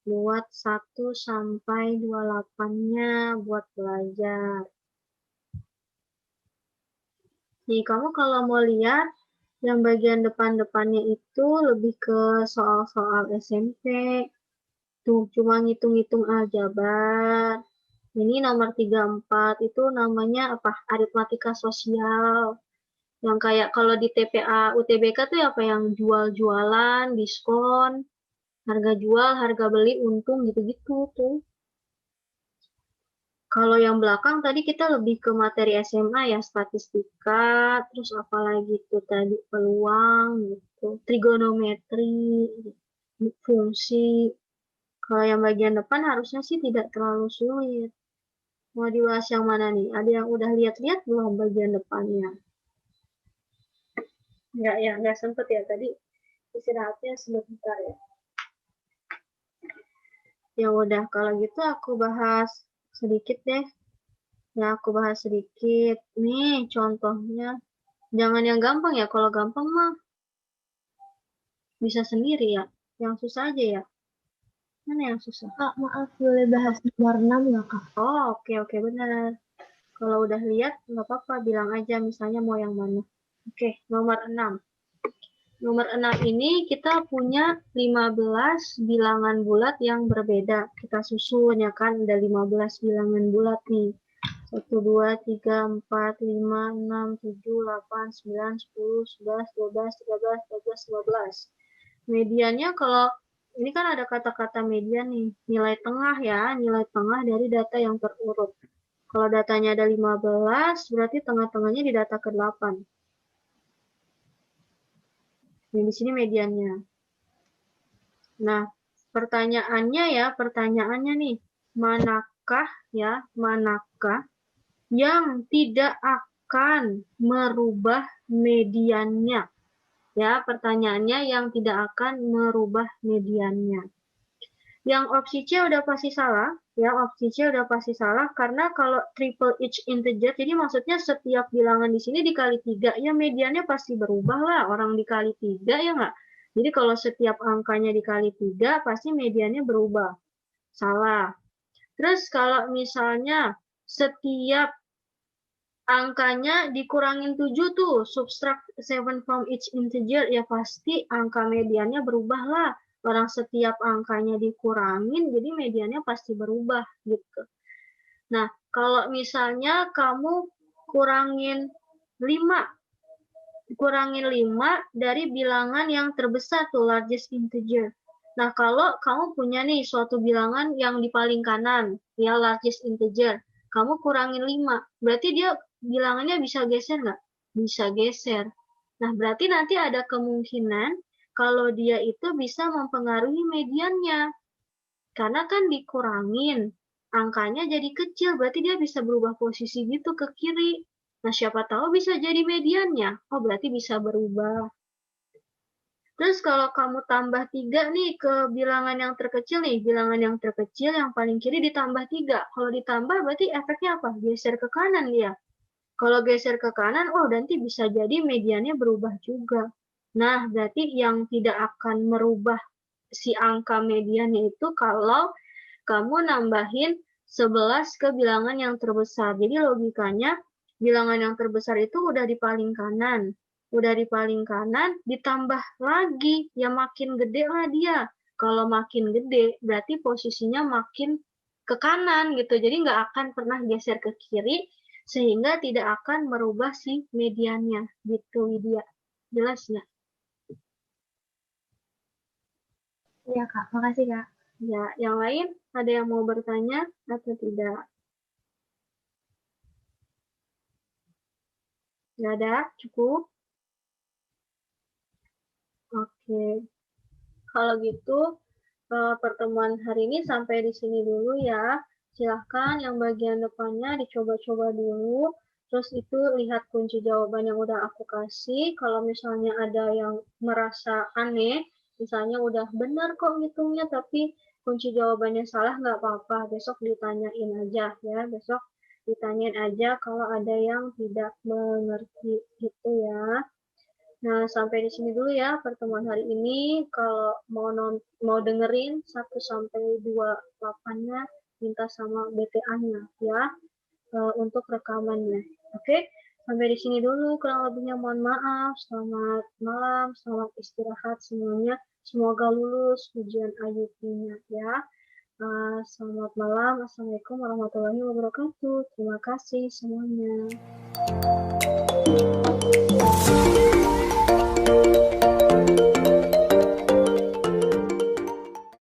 Buat 1 sampai 28-nya buat belajar. Nih, kamu kalau mau lihat, yang bagian depan-depannya itu lebih ke soal-soal SMP. Tuh, cuma ngitung-ngitung aljabar. Ini nomor 34, itu namanya apa? Aritmatika sosial. Yang kayak kalau di TPA UTBK tuh apa yang jual-jualan, diskon, harga jual, harga beli, untung gitu-gitu tuh. Kalau yang belakang tadi kita lebih ke materi SMA ya, statistika, terus apalagi itu tadi peluang gitu, trigonometri, fungsi. Kalau yang bagian depan harusnya sih tidak terlalu sulit. Mau dibahas yang mana nih? Ada yang udah lihat-lihat belum bagian depannya? Nggak sempet ya tadi istirahatnya sebentar ya. Ya udah, kalau gitu aku bahas sedikit deh. Ya, aku bahas sedikit. Nih, contohnya. Jangan yang gampang ya. Kalau gampang mah bisa sendiri ya. Yang susah aja ya. Mana yang susah? Kak, maaf, boleh bahas nomor 6 nggak, Kak? Oh, oke, benar. Kalau udah lihat, nggak apa-apa. Bilang aja misalnya mau yang mana. Oke, nomor 6. Nomor 6 ini kita punya 15 bilangan bulat yang berbeda. Kita susun ya kan, ada 15 bilangan bulat nih. 1, 2, 3, 4, 5, 6, 7, 8, 9, 10, 11, 12, 13, 14, 15. Mediannya kalau ini kan ada kata-kata median nih, nilai tengah ya, nilai tengah dari data yang terurut. Kalau datanya ada 15, berarti tengah-tengahnya di data ke-8. Nah, di sini mediannya. Nah, pertanyaannya nih, manakah yang tidak akan merubah mediannya? Ya, pertanyaannya yang tidak akan merubah mediannya. Yang opsi C udah pasti salah, ya opsi C udah pasti salah karena kalau triple each integer, jadi maksudnya setiap bilangan di sini dikali 3, ya mediannya pasti berubah lah, orang dikali 3 ya nggak? Jadi kalau setiap angkanya dikali 3, pasti mediannya berubah. Salah. Terus kalau misalnya setiap angkanya dikurangin 7 tuh, subtract 7 from each integer, ya pasti angka mediannya berubah lah. Orang setiap angkanya dikurangin, jadi mediannya pasti berubah gitu. Nah, kalau misalnya kamu kurangin 5 dari bilangan yang terbesar tuh, largest integer. Nah, kalau kamu punya nih suatu bilangan yang di paling kanan, ya largest integer, kamu kurangin 5, berarti dia bilangannya bisa geser nggak? Bisa geser. Nah, berarti nanti ada kemungkinan kalau dia itu bisa mempengaruhi mediannya. Karena kan dikurangin, angkanya jadi kecil, berarti dia bisa berubah posisi gitu ke kiri. Nah, siapa tahu bisa jadi mediannya. Oh, berarti bisa berubah. Terus kalau kamu tambah 3 nih ke bilangan yang terkecil nih, bilangan yang terkecil yang paling kiri ditambah 3. Kalau ditambah berarti efeknya apa? Geser ke kanan dia. Kalau geser ke kanan, oh nanti bisa jadi mediannya berubah juga. Nah, berarti yang tidak akan merubah si angka mediannya itu kalau kamu nambahin 11 ke bilangan yang terbesar. Jadi logikanya bilangan yang terbesar itu udah di paling kanan. Udah di paling kanan, ditambah lagi, ya makin gede lah dia. Kalau makin gede, berarti posisinya makin ke kanan gitu. Jadi nggak akan pernah geser ke kiri, sehingga tidak akan merubah si mediannya. Gitu, Widya. Jelas nggak? Iya, Kak. Makasih, Kak. Ya, yang lain ada yang mau bertanya atau tidak? Nggak ada? Cukup? Oke. Kalau gitu, pertemuan hari ini sampai di sini dulu ya. Silahkan yang bagian depannya dicoba-coba dulu. Terus itu lihat kunci jawaban yang udah aku kasih. Kalau misalnya ada yang merasa aneh, misalnya udah benar kok ngitungnya, tapi kunci jawabannya salah, nggak apa-apa. Besok ditanyain aja ya. Besok ditanyain aja kalau ada yang tidak mengerti gitu ya. Nah, sampai di sini dulu ya pertemuan hari ini. Kalau mau dengerin 1 sampai 28-nya, minta sama BTA-nya ya untuk rekamannya. Oke? Sampai di sini dulu, kurang lebihnya mohon maaf. Selamat malam, selamat istirahat semuanya. Semoga lulus ujian IUP-nya ya. Selamat malam. Assalamualaikum warahmatullahi wabarakatuh. Terima kasih semuanya.